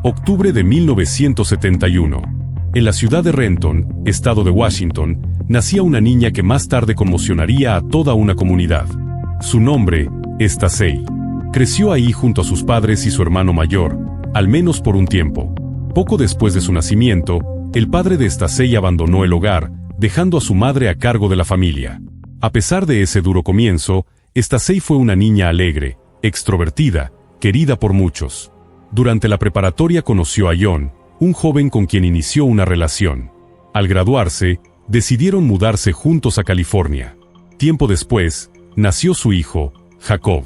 Octubre de 1971. En la ciudad de Renton, estado de Washington, nacía una niña que más tarde conmocionaría a toda una comunidad. Su nombre, Stacey. Creció ahí junto a sus padres y su hermano mayor, al menos por un tiempo. Poco después de su nacimiento, el padre de Stacey abandonó el hogar, dejando a su madre a cargo de la familia. A pesar de ese duro comienzo, Stacey fue una niña alegre, extrovertida, querida por muchos. Durante la preparatoria conoció a John, un joven con quien inició una relación. Al graduarse, decidieron mudarse juntos a California. Tiempo después, nació su hijo, Jacob.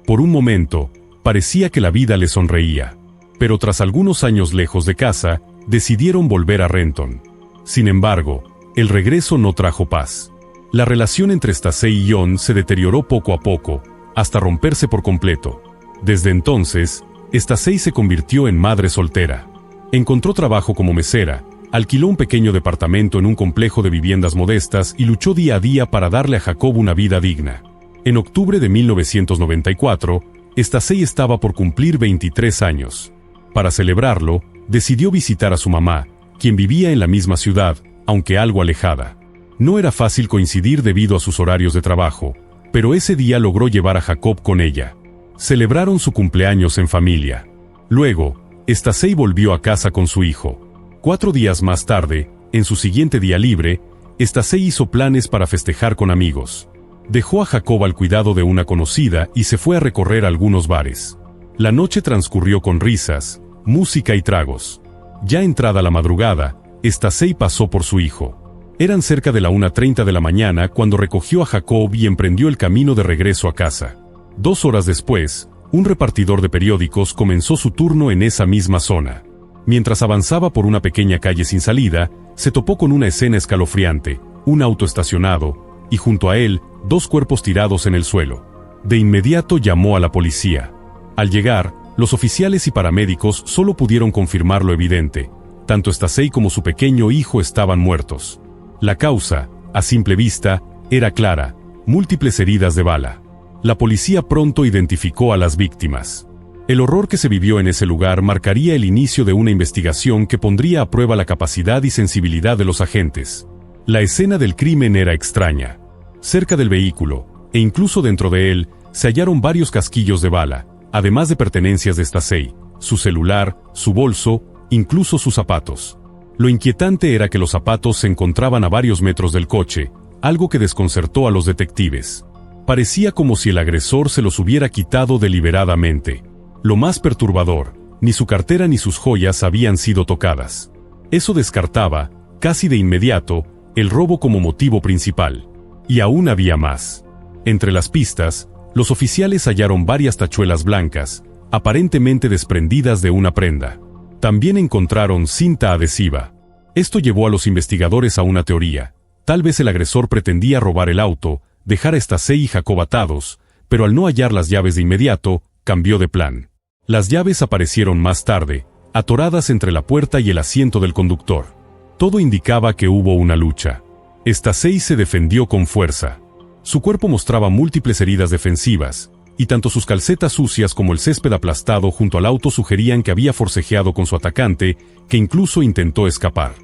Por un momento, parecía que la vida le sonreía. Pero tras algunos años lejos de casa, decidieron volver a Renton. Sin embargo, el regreso no trajo paz. La relación entre Stacey y John se deterioró poco a poco, hasta romperse por completo. Desde entonces, Stacey se convirtió en madre soltera. Encontró trabajo como mesera, alquiló un pequeño departamento en un complejo de viviendas modestas y luchó día a día para darle a Jacob una vida digna. En octubre de 1994, Stacey estaba por cumplir 23 años. Para celebrarlo, decidió visitar a su mamá, quien vivía en la misma ciudad, aunque algo alejada. No era fácil coincidir debido a sus horarios de trabajo, pero ese día logró llevar a Jacob con ella. Celebraron su cumpleaños en familia. Luego, Stacey volvió a casa con su hijo. 4 días más tarde, en su siguiente día libre, Stacey hizo planes para festejar con amigos. Dejó a Jacob al cuidado de una conocida y se fue a recorrer algunos bares. La noche transcurrió con risas, música y tragos. Ya entrada la madrugada, Stacey pasó por su hijo. Eran cerca de la 1:30 de la mañana cuando recogió a Jacob y emprendió el camino de regreso a casa. 2 horas después, un repartidor de periódicos comenzó su turno en esa misma zona. Mientras avanzaba por una pequeña calle sin salida, se topó con una escena escalofriante, un auto estacionado, y junto a él, 2 cuerpos tirados en el suelo. De inmediato llamó a la policía. Al llegar, los oficiales y paramédicos solo pudieron confirmar lo evidente. Tanto Stacey como su pequeño hijo estaban muertos. La causa, a simple vista, era clara: múltiples heridas de bala. La policía pronto identificó a las víctimas. El horror que se vivió en ese lugar marcaría el inicio de una investigación que pondría a prueba la capacidad y sensibilidad de los agentes. La escena del crimen era extraña. Cerca del vehículo, e incluso dentro de él, se hallaron varios casquillos de bala, además de pertenencias de Stacey, su celular, su bolso, incluso sus zapatos. Lo inquietante era que los zapatos se encontraban a varios metros del coche, algo que desconcertó a los detectives. Parecía como si el agresor se los hubiera quitado deliberadamente. Lo más perturbador, ni su cartera ni sus joyas habían sido tocadas. Eso descartaba, casi de inmediato, el robo como motivo principal. Y aún había más. Entre las pistas, los oficiales hallaron varias tachuelas blancas, aparentemente desprendidas de una prenda. También encontraron cinta adhesiva. Esto llevó a los investigadores a una teoría. Tal vez el agresor pretendía robar el auto, dejar a Stacey y Jacob atados, pero al no hallar las llaves de inmediato, cambió de plan. Las llaves aparecieron más tarde, atoradas entre la puerta y el asiento del conductor. Todo indicaba que hubo una lucha. Stacey se defendió con fuerza. Su cuerpo mostraba múltiples heridas defensivas, y tanto sus calcetas sucias como el césped aplastado junto al auto sugerían que había forcejeado con su atacante, que incluso intentó escapar.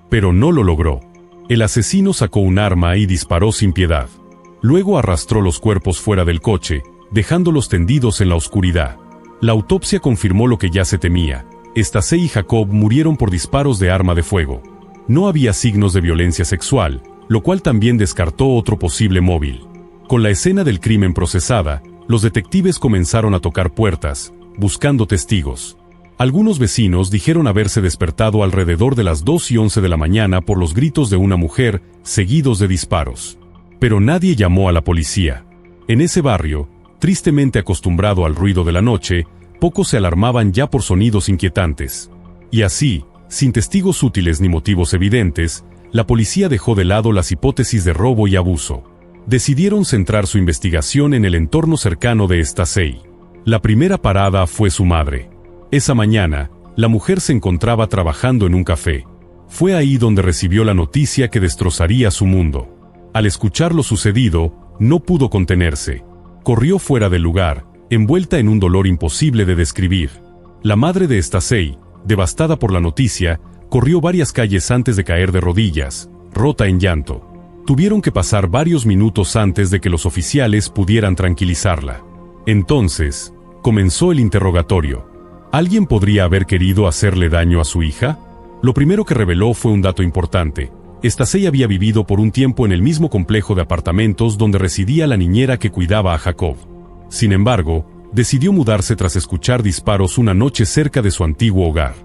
Pero no lo logró. El asesino sacó un arma y disparó sin piedad. Luego arrastró los cuerpos fuera del coche, dejándolos tendidos en la oscuridad. La autopsia confirmó lo que ya se temía: Stacey y Jacob murieron por disparos de arma de fuego. No había signos de violencia sexual, lo cual también descartó otro posible móvil. Con la escena del crimen procesada, los detectives comenzaron a tocar puertas, buscando testigos. Algunos vecinos dijeron haberse despertado alrededor de las 2:11 de la mañana por los gritos de una mujer, seguidos de disparos. Pero nadie llamó a la policía. En ese barrio, tristemente acostumbrado al ruido de la noche, pocos se alarmaban ya por sonidos inquietantes. Y así, sin testigos útiles ni motivos evidentes, la policía dejó de lado las hipótesis de robo y abuso. Decidieron centrar su investigación en el entorno cercano de Stacey. La primera parada fue su madre. Esa mañana, la mujer se encontraba trabajando en un café. Fue ahí donde recibió la noticia que destrozaría su mundo. Al escuchar lo sucedido, no pudo contenerse. Corrió fuera del lugar, envuelta en un dolor imposible de describir. La madre de Stacey, devastada por la noticia, corrió varias calles antes de caer de rodillas, rota en llanto. Tuvieron que pasar varios minutos antes de que los oficiales pudieran tranquilizarla. Entonces, comenzó el interrogatorio. ¿Alguien podría haber querido hacerle daño a su hija? Lo primero que reveló fue un dato importante. Stasey había vivido por un tiempo en el mismo complejo de apartamentos donde residía la niñera que cuidaba a Jacob. Sin embargo, decidió mudarse tras escuchar disparos una noche cerca de su antiguo hogar.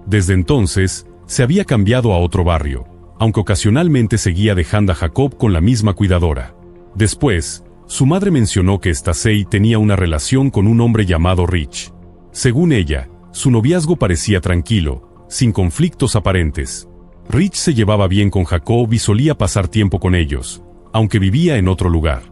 Desde entonces, se había cambiado a otro barrio, aunque ocasionalmente seguía dejando a Jacob con la misma cuidadora. Después, su madre mencionó que Stasey tenía una relación con un hombre llamado Rich. Según ella, su noviazgo parecía tranquilo, sin conflictos aparentes. Rich se llevaba bien con Jacob y solía pasar tiempo con ellos, aunque vivía en otro lugar.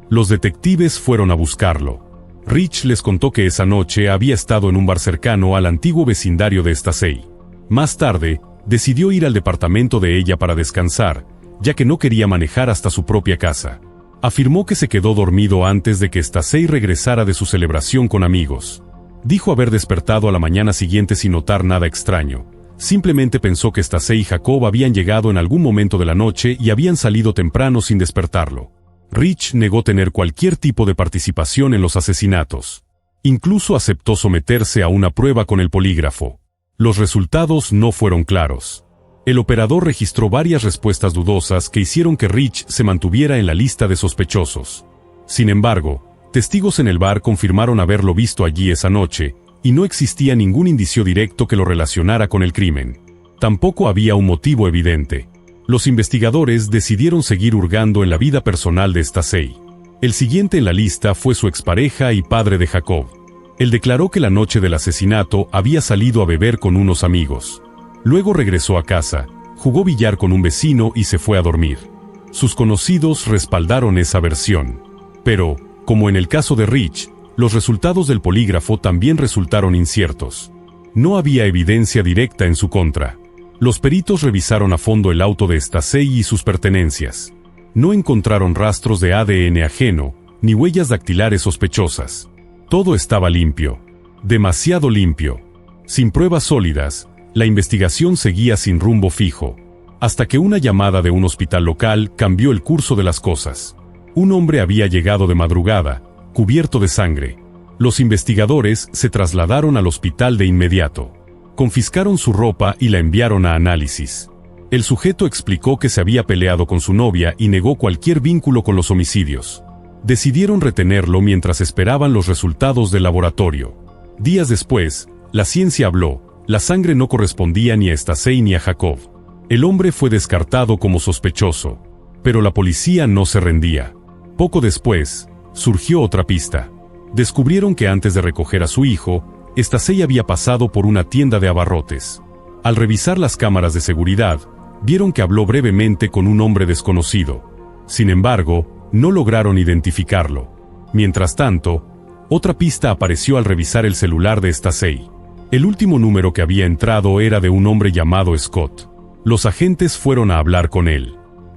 Los detectives fueron a buscarlo. Rich les contó que esa noche había estado en un bar cercano al antiguo vecindario de Stasey. Más tarde, decidió ir al departamento de ella para descansar, ya que no quería manejar hasta su propia casa. Afirmó que se quedó dormido antes de que Stasey regresara de su celebración con amigos. Dijo haber despertado a la mañana siguiente sin notar nada extraño. Simplemente pensó que Stasey y Jacob habían llegado en algún momento de la noche y habían salido temprano sin despertarlo. Rich negó tener cualquier tipo de participación en los asesinatos. Incluso aceptó someterse a una prueba con el polígrafo. Los resultados no fueron claros. El operador registró varias respuestas dudosas que hicieron que Rich se mantuviera en la lista de sospechosos. Sin embargo, testigos en el bar confirmaron haberlo visto allí esa noche, y no existía ningún indicio directo que lo relacionara con el crimen. Tampoco había un motivo evidente. Los investigadores decidieron seguir hurgando en la vida personal de Stasey. El siguiente en la lista fue su expareja y padre de Jacob. Él declaró que la noche del asesinato había salido a beber con unos amigos. Luego regresó a casa, jugó billar con un vecino y se fue a dormir. Sus conocidos respaldaron esa versión. Pero, como en el caso de Rich, los resultados del polígrafo también resultaron inciertos. No había evidencia directa en su contra. Los peritos revisaron a fondo el auto de Stasey y sus pertenencias. No encontraron rastros de ADN ajeno, ni huellas dactilares sospechosas. Todo estaba limpio. Demasiado limpio. Sin pruebas sólidas, la investigación seguía sin rumbo fijo. Hasta que una llamada de un hospital local cambió el curso de las cosas. Un hombre había llegado de madrugada, cubierto de sangre. Los investigadores se trasladaron al hospital de inmediato. Confiscaron su ropa y la enviaron a análisis. El sujeto explicó que se había peleado con su novia y negó cualquier vínculo con los homicidios. Decidieron retenerlo mientras esperaban los resultados del laboratorio. Días después, la ciencia habló. La sangre no correspondía ni a Stasey ni a Jacob. El hombre fue descartado como sospechoso. Pero la policía no se rendía. Poco después, surgió otra pista. Descubrieron que antes de recoger a su hijo, Stasey había pasado por una tienda de abarrotes. Al revisar las cámaras de seguridad, vieron que habló brevemente con un hombre desconocido. Sin embargo, no lograron identificarlo. Mientras tanto, otra pista apareció al revisar el celular de Stasey. El último número que había entrado era de un hombre llamado Scott. Los agentes fueron a hablar con él.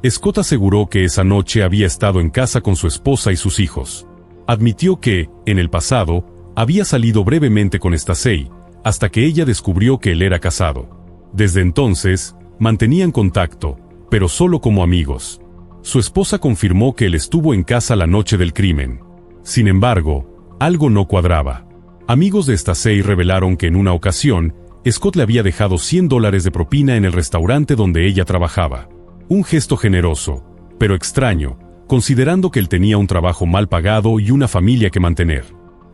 Scott aseguró que esa noche había estado en casa con su esposa y sus hijos. Admitió que, en el pasado, había salido brevemente con Stasey, hasta que ella descubrió que él era casado. Desde entonces, mantenían contacto, pero solo como amigos. Su esposa confirmó que él estuvo en casa la noche del crimen. Sin embargo, algo no cuadraba. Amigos de Stasey revelaron que en una ocasión, Scott le había dejado $100 de propina en el restaurante donde ella trabajaba. Un gesto generoso, pero extraño, considerando que él tenía un trabajo mal pagado y una familia que mantener.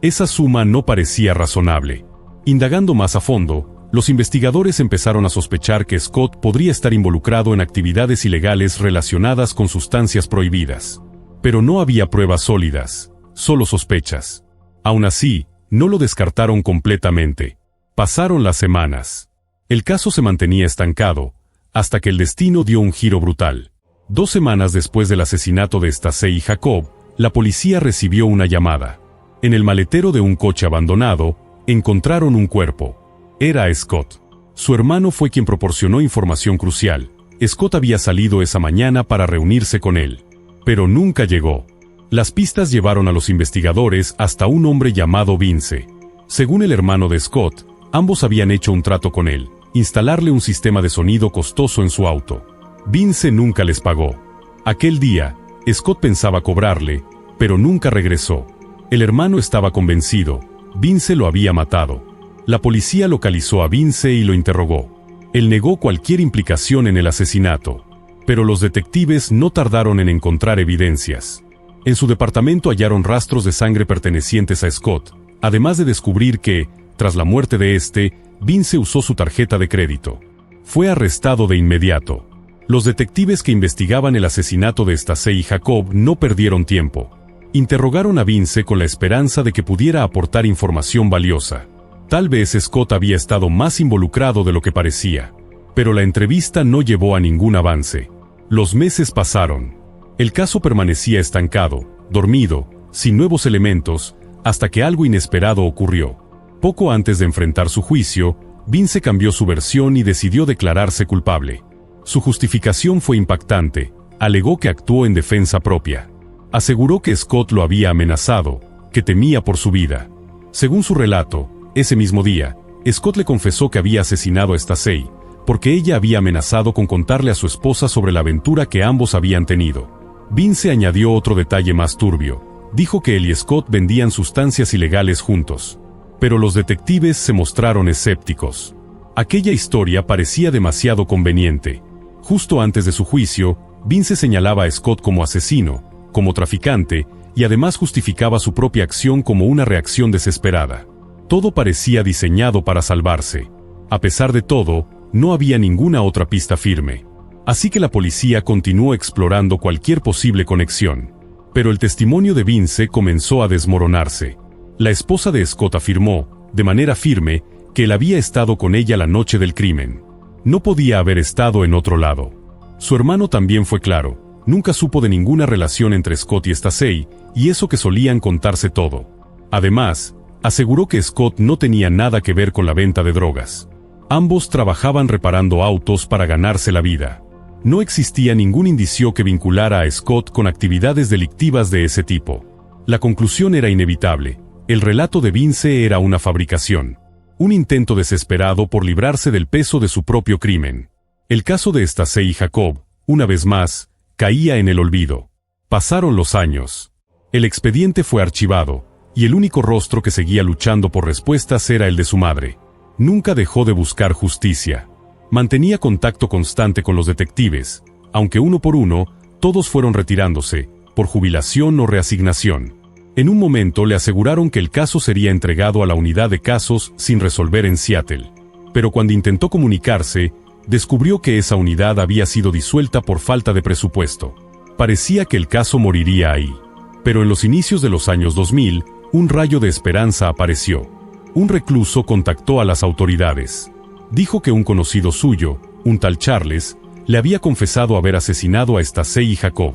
Esa suma no parecía razonable. Indagando más a fondo, los investigadores empezaron a sospechar que Scott podría estar involucrado en actividades ilegales relacionadas con sustancias prohibidas. Pero no había pruebas sólidas, solo sospechas. Aún así, no lo descartaron completamente. Pasaron las semanas. El caso se mantenía estancado, hasta que el destino dio un giro brutal. 2 semanas después del asesinato de Stasey y Jacob, la policía recibió una llamada. En el maletero de un coche abandonado, encontraron un cuerpo. Era Scott. Su hermano fue quien proporcionó información crucial. Scott había salido esa mañana para reunirse con él. Pero nunca llegó. Las pistas llevaron a los investigadores hasta un hombre llamado Vince. Según el hermano de Scott, Ambos habían hecho un trato con él, instalarle un sistema de sonido costoso en su auto. Vince nunca les pagó. Aquel día, Scott pensaba cobrarle, pero nunca regresó. El hermano estaba convencido, Vince lo había matado. La policía localizó a Vince y lo interrogó. Él negó cualquier implicación en el asesinato, pero los detectives no tardaron en encontrar evidencias. En su departamento hallaron rastros de sangre pertenecientes a Scott, además de descubrir que, tras la muerte de este, Vince usó su tarjeta de crédito. Fue arrestado de inmediato. Los detectives que investigaban el asesinato de Stacey y Jacob no perdieron tiempo. Interrogaron a Vince con la esperanza de que pudiera aportar información valiosa. Tal vez Scott había estado más involucrado de lo que parecía. Pero la entrevista no llevó a ningún avance. Los meses pasaron. El caso permanecía estancado, dormido, sin nuevos elementos, hasta que algo inesperado ocurrió. Poco antes de enfrentar su juicio, Vince cambió su versión y decidió declararse culpable. Su justificación fue impactante. Alegó que actuó en defensa propia. Aseguró que Scott lo había amenazado, que temía por su vida. Según su relato, ese mismo día, Scott le confesó que había asesinado a Stacey, porque ella había amenazado con contarle a su esposa sobre la aventura que ambos habían tenido. Vince añadió otro detalle más turbio. Dijo que él y Scott vendían sustancias ilegales juntos. Pero los detectives se mostraron escépticos. Aquella historia parecía demasiado conveniente. Justo antes de su juicio, Vince señalaba a Scott como asesino, como traficante, y además justificaba su propia acción como una reacción desesperada. Todo parecía diseñado para salvarse. A pesar de todo, no había ninguna otra pista firme. Así que la policía continuó explorando cualquier posible conexión. Pero el testimonio de Vince comenzó a desmoronarse. La esposa de Scott afirmó, de manera firme, que él había estado con ella la noche del crimen. No podía haber estado en otro lado. Su hermano también fue claro. Nunca supo de ninguna relación entre Scott y Stacey, y eso que solían contarse todo. Además, aseguró que Scott no tenía nada que ver con la venta de drogas. Ambos trabajaban reparando autos para ganarse la vida. No existía ningún indicio que vinculara a Scott con actividades delictivas de ese tipo. La conclusión era inevitable. El relato de Vince era una fabricación. Un intento desesperado por librarse del peso de su propio crimen. El caso de Stacey y Jacob, una vez más, caía en el olvido. Pasaron los años. El expediente fue archivado, y el único rostro que seguía luchando por respuestas era el de su madre. Nunca dejó de buscar justicia. Mantenía contacto constante con los detectives, aunque uno por uno, todos fueron retirándose, por jubilación o reasignación. En un momento le aseguraron que el caso sería entregado a la unidad de casos sin resolver en Seattle. Pero cuando intentó comunicarse, descubrió que esa unidad había sido disuelta por falta de presupuesto. Parecía que el caso moriría ahí. Pero en los inicios de los años 2000, un rayo de esperanza apareció. Un recluso contactó a las autoridades. Dijo que un conocido suyo, un tal Charles, le había confesado haber asesinado a Stacey y Jacob.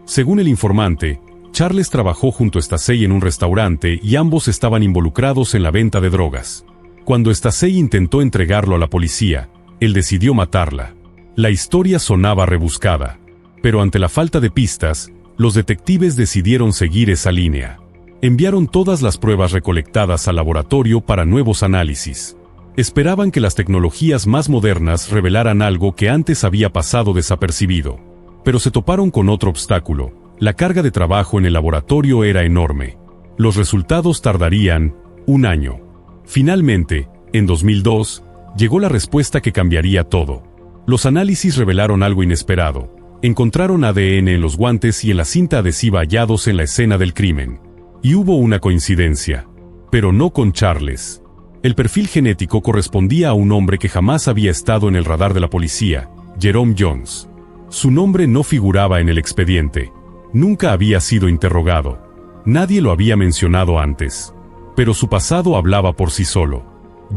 Según el informante, Charles trabajó junto a Stacey en un restaurante y ambos estaban involucrados en la venta de drogas. Cuando Stacey intentó entregarlo a la policía, él decidió matarla. La historia sonaba rebuscada. Pero ante la falta de pistas, los detectives decidieron seguir esa línea. Enviaron todas las pruebas recolectadas al laboratorio para nuevos análisis. Esperaban que las tecnologías más modernas revelaran algo que antes había pasado desapercibido. Pero se toparon con otro obstáculo. La carga de trabajo en el laboratorio era enorme. Los resultados tardarían 1 año. Finalmente, en 2002, llegó la respuesta que cambiaría todo. Los análisis revelaron algo inesperado. Encontraron ADN en los guantes y en la cinta adhesiva hallados en la escena del crimen. Y hubo una coincidencia. Pero no con Charles. El perfil genético correspondía a un hombre que jamás había estado en el radar de la policía, Jerome Jones. Su nombre no figuraba en el expediente. Nunca había sido interrogado. Nadie lo había mencionado antes. Pero su pasado hablaba por sí solo.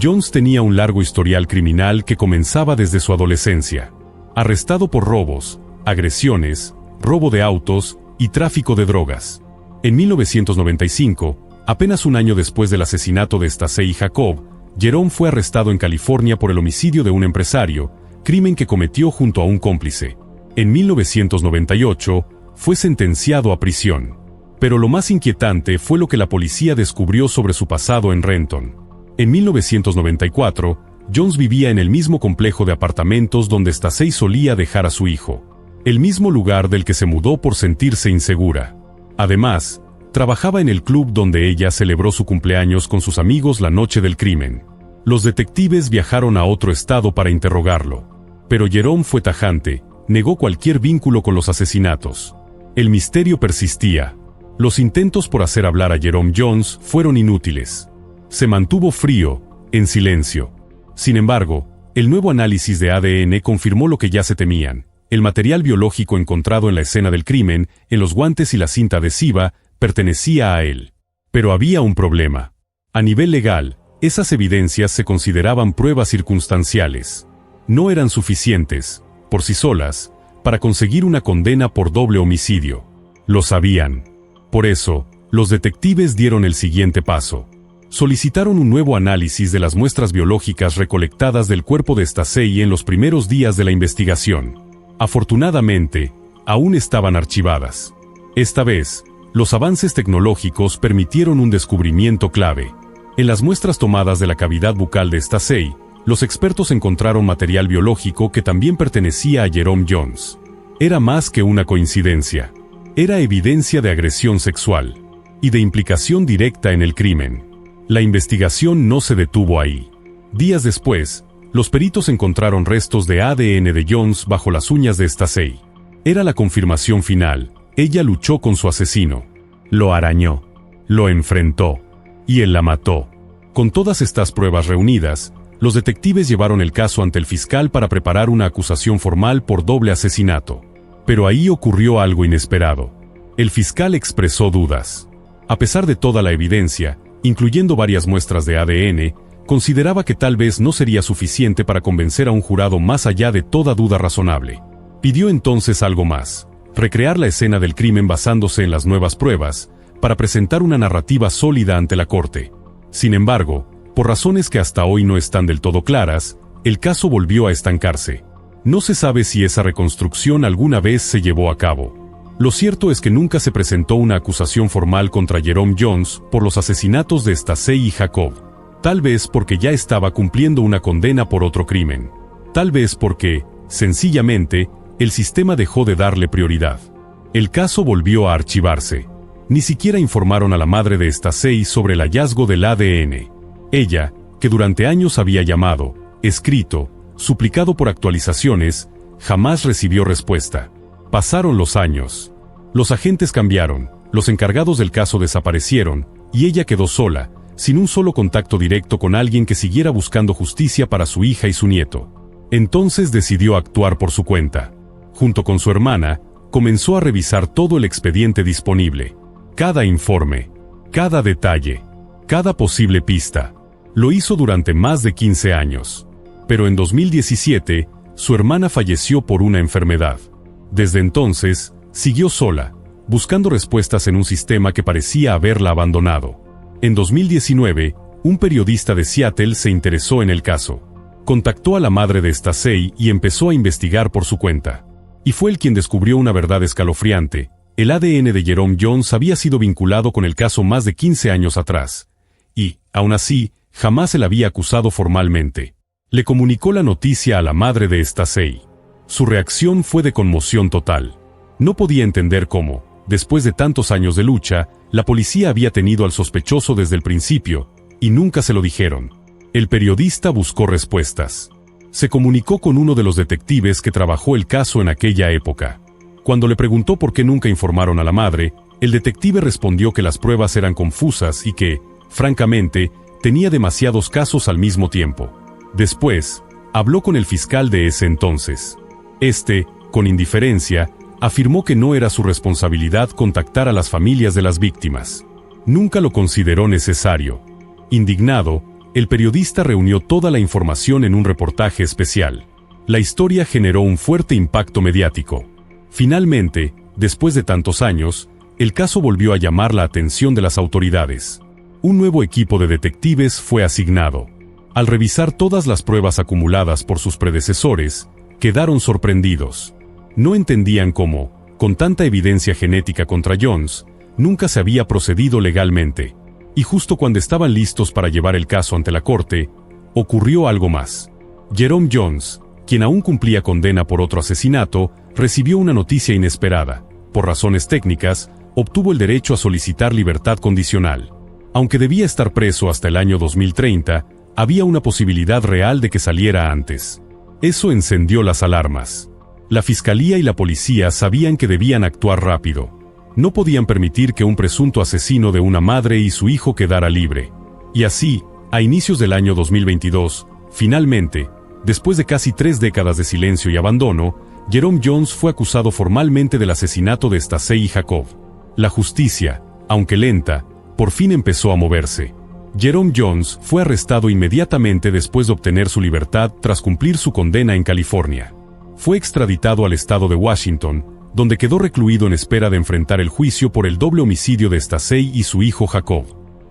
Jones tenía un largo historial criminal que comenzaba desde su adolescencia. Arrestado por robos, agresiones, robo de autos y tráfico de drogas. En 1995, apenas un año después del asesinato de Stacey y Jacob, Jerome fue arrestado en California por el homicidio de un empresario, crimen que cometió junto a un cómplice. En 1998, fue sentenciado a prisión. Pero lo más inquietante fue lo que la policía descubrió sobre su pasado en Renton. En 1994, Jones vivía en el mismo complejo de apartamentos donde Stacey solía dejar a su hijo, el mismo lugar del que se mudó por sentirse insegura. Además, trabajaba en el club donde ella celebró su cumpleaños con sus amigos la noche del crimen. Los detectives viajaron a otro estado para interrogarlo, pero Jerome fue tajante, negó cualquier vínculo con los asesinatos. El misterio persistía. Los intentos por hacer hablar a Jerome Jones fueron inútiles. Se mantuvo frío, en silencio. Sin embargo, el nuevo análisis de ADN confirmó lo que ya se temían. El material biológico encontrado en la escena del crimen, en los guantes y la cinta adhesiva, pertenecía a él. Pero había un problema. A nivel legal, esas evidencias se consideraban pruebas circunstanciales. No eran suficientes, por sí solas, para conseguir una condena por doble homicidio. Lo sabían. Por eso, los detectives dieron el siguiente paso. Solicitaron un nuevo análisis de las muestras biológicas recolectadas del cuerpo de Stacey en los primeros días de la investigación. Afortunadamente, aún estaban archivadas. Esta vez, los avances tecnológicos permitieron un descubrimiento clave. En las muestras tomadas de la cavidad bucal de Stacey, los expertos encontraron material biológico que también pertenecía a Jerome Jones. Era más que una coincidencia. Era evidencia de agresión sexual y de implicación directa en el crimen. La investigación no se detuvo ahí. Días después, los peritos encontraron restos de ADN de Jones bajo las uñas de Stacey. Era la confirmación final. Ella luchó con su asesino. Lo arañó. Lo enfrentó. Y él la mató. Con todas estas pruebas reunidas, los detectives llevaron el caso ante el fiscal para preparar una acusación formal por doble asesinato. Pero ahí ocurrió algo inesperado. El fiscal expresó dudas. A pesar de toda la evidencia, incluyendo varias muestras de ADN, consideraba que tal vez no sería suficiente para convencer a un jurado más allá de toda duda razonable. Pidió entonces algo más: recrear la escena del crimen basándose en las nuevas pruebas, para presentar una narrativa sólida ante la corte. Sin embargo, por razones que hasta hoy no están del todo claras, el caso volvió a estancarse. No se sabe si esa reconstrucción alguna vez se llevó a cabo. Lo cierto es que nunca se presentó una acusación formal contra Jerome Jones por los asesinatos de Stacey y Jacob. Tal vez porque ya estaba cumpliendo una condena por otro crimen. Tal vez porque, sencillamente, el sistema dejó de darle prioridad. El caso volvió a archivarse. Ni siquiera informaron a la madre de Stacey sobre el hallazgo del ADN. Ella, que durante años había llamado, escrito, suplicado por actualizaciones, jamás recibió respuesta. Pasaron los años. Los agentes cambiaron, los encargados del caso desaparecieron, y ella quedó sola, sin un solo contacto directo con alguien que siguiera buscando justicia para su hija y su nieto. Entonces decidió actuar por su cuenta. Junto con su hermana, comenzó a revisar todo el expediente disponible. Cada informe, cada detalle, cada posible pista. Lo hizo durante más de 15 años. Pero en 2017, su hermana falleció por una enfermedad. Desde entonces, siguió sola, buscando respuestas en un sistema que parecía haberla abandonado. En 2019, un periodista de Seattle se interesó en el caso. Contactó a la madre de Stacey y empezó a investigar por su cuenta. Y fue él quien descubrió una verdad escalofriante. El ADN de Jerome Jones había sido vinculado con el caso más de 15 años atrás. Y, aún así, jamás se la había acusado formalmente. Le comunicó la noticia a la madre de Stacey. Su reacción fue de conmoción total. No podía entender cómo, después de tantos años de lucha, la policía había tenido al sospechoso desde el principio, y nunca se lo dijeron. El periodista buscó respuestas. Se comunicó con uno de los detectives que trabajó el caso en aquella época. Cuando le preguntó por qué nunca informaron a la madre, el detective respondió que las pruebas eran confusas y que, francamente, tenía demasiados casos al mismo tiempo. Después, habló con el fiscal de ese entonces. Este, con indiferencia, afirmó que no era su responsabilidad contactar a las familias de las víctimas. Nunca lo consideró necesario. Indignado, el periodista reunió toda la información en un reportaje especial. La historia generó un fuerte impacto mediático. Finalmente, después de tantos años, el caso volvió a llamar la atención de las autoridades. Un nuevo equipo de detectives fue asignado. Al revisar todas las pruebas acumuladas por sus predecesores, quedaron sorprendidos. No entendían cómo, con tanta evidencia genética contra Jones, nunca se había procedido legalmente. Y justo cuando estaban listos para llevar el caso ante la corte, ocurrió algo más. Jerome Jones, quien aún cumplía condena por otro asesinato, recibió una noticia inesperada. Por razones técnicas, obtuvo el derecho a solicitar libertad condicional. Aunque debía estar preso hasta el año 2030, había una posibilidad real de que saliera antes. Eso encendió las alarmas. La fiscalía y la policía sabían que debían actuar rápido. No podían permitir que un presunto asesino de una madre y su hijo quedara libre. Y así, a inicios del año 2022, finalmente, después de casi 3 décadas de silencio y abandono, Jerome Jones fue acusado formalmente del asesinato de Stacey y Jacob. La justicia, aunque lenta, por fin empezó a moverse. Jerome Jones fue arrestado inmediatamente después de obtener su libertad tras cumplir su condena en California. Fue extraditado al estado de Washington, donde quedó recluido en espera de enfrentar el juicio por el doble homicidio de Stacey y su hijo Jacob.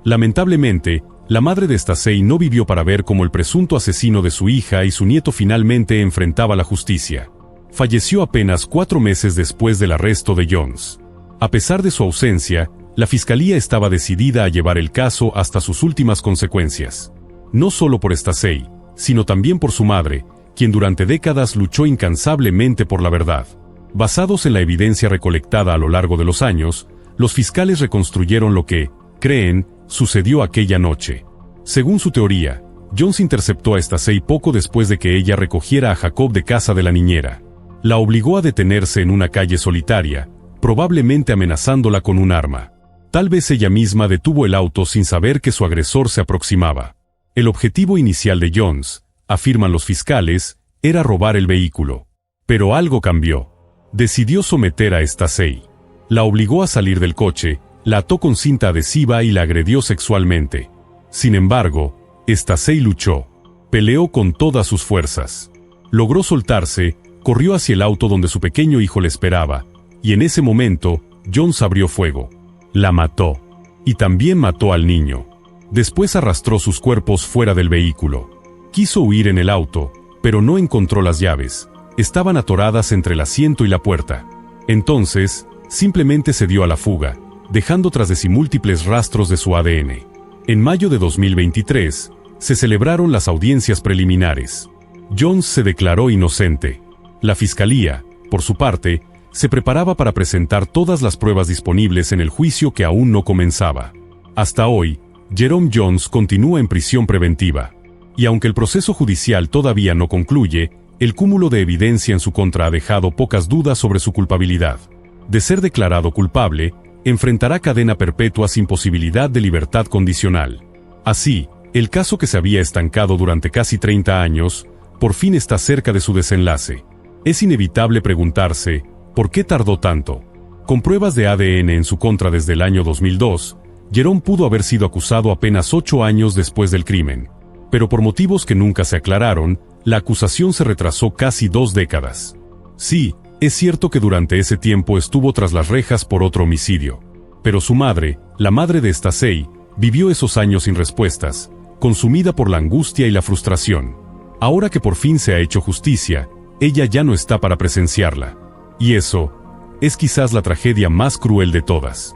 Lamentablemente, la madre de Stacey no vivió para ver cómo el presunto asesino de su hija y su nieto finalmente enfrentaba la justicia. Falleció apenas 4 meses después del arresto de Jones. A pesar de su ausencia, la fiscalía estaba decidida a llevar el caso hasta sus últimas consecuencias. No solo por Stacey, sino también por su madre, quien durante décadas luchó incansablemente por la verdad. Basados en la evidencia recolectada a lo largo de los años, los fiscales reconstruyeron lo que, creen, sucedió aquella noche. Según su teoría, Jones interceptó a Stacey poco después de que ella recogiera a Jacob de casa de la niñera. La obligó a detenerse en una calle solitaria, probablemente amenazándola con un arma. Tal vez ella misma detuvo el auto sin saber que su agresor se aproximaba. El objetivo inicial de Jones, afirman los fiscales, era robar el vehículo. Pero algo cambió. Decidió someter a Stacey. La obligó a salir del coche, la ató con cinta adhesiva y la agredió sexualmente. Sin embargo, Stacey luchó. Peleó con todas sus fuerzas. Logró soltarse, corrió hacia el auto donde su pequeño hijo le esperaba, y en ese momento, Jones abrió fuego. La mató. Y también mató al niño. Después arrastró sus cuerpos fuera del vehículo. Quiso huir en el auto, pero no encontró las llaves. Estaban atoradas entre el asiento y la puerta. Entonces, simplemente se dio a la fuga, dejando tras de sí múltiples rastros de su ADN. En mayo de 2023, se celebraron las audiencias preliminares. Jones se declaró inocente. La fiscalía, por su parte, se preparaba para presentar todas las pruebas disponibles en el juicio que aún no comenzaba. Hasta hoy, Jerome Jones continúa en prisión preventiva. Y aunque el proceso judicial todavía no concluye, el cúmulo de evidencia en su contra ha dejado pocas dudas sobre su culpabilidad. De ser declarado culpable, enfrentará cadena perpetua sin posibilidad de libertad condicional. Así, el caso que se había estancado durante casi 30 años, por fin está cerca de su desenlace. Es inevitable preguntarse, ¿por qué tardó tanto? Con pruebas de ADN en su contra desde el año 2002, Jerome pudo haber sido acusado apenas 8 años después del crimen. Pero por motivos que nunca se aclararon, la acusación se retrasó casi 2 décadas. Sí, es cierto que durante ese tiempo estuvo tras las rejas por otro homicidio. Pero su madre, la madre de Stacey, vivió esos años sin respuestas, consumida por la angustia y la frustración. Ahora que por fin se ha hecho justicia, ella ya no está para presenciarla. Y eso es quizás la tragedia más cruel de todas.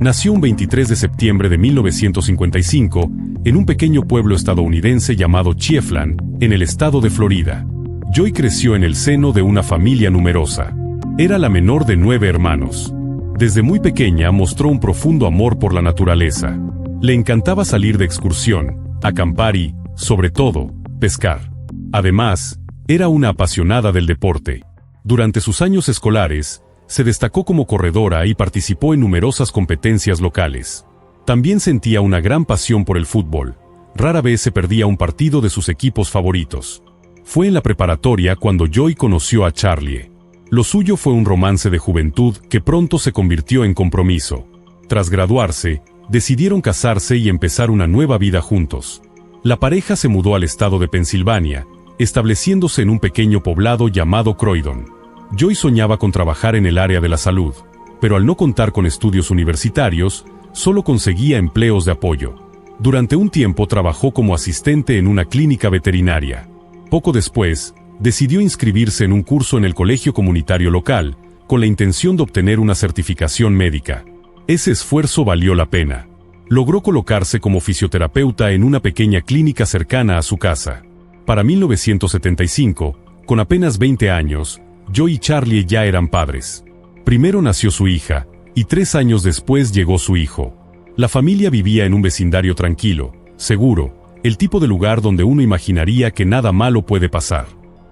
Nació un 23 de septiembre de 1955 en un pequeño pueblo estadounidense llamado Chiefland, en el estado de Florida. Joy creció en el seno de una familia numerosa. Era la menor de 9 hermanos. Desde muy pequeña mostró un profundo amor por la naturaleza. Le encantaba salir de excursión, acampar y, sobre todo, pescar. Además, era una apasionada del deporte. Durante sus años escolares, se destacó como corredora y participó en numerosas competencias locales. También sentía una gran pasión por el fútbol. Rara vez se perdía un partido de sus equipos favoritos. Fue en la preparatoria cuando Joy conoció a Charlie. Lo suyo fue un romance de juventud que pronto se convirtió en compromiso. Tras graduarse, decidieron casarse y empezar una nueva vida juntos. La pareja se mudó al estado de Pensilvania, estableciéndose en un pequeño poblado llamado Croydon. Joy soñaba con trabajar en el área de la salud, pero al no contar con estudios universitarios, solo conseguía empleos de apoyo. Durante un tiempo trabajó como asistente en una clínica veterinaria. Poco después, decidió inscribirse en un curso en el colegio comunitario local, con la intención de obtener una certificación médica. Ese esfuerzo valió la pena. Logró colocarse como fisioterapeuta en una pequeña clínica cercana a su casa. Para 1975, con apenas 20 años, Joy y Charlie ya eran padres. Primero nació su hija, y 3 años después llegó su hijo. La familia vivía en un vecindario tranquilo, seguro, el tipo de lugar donde uno imaginaría que nada malo puede pasar.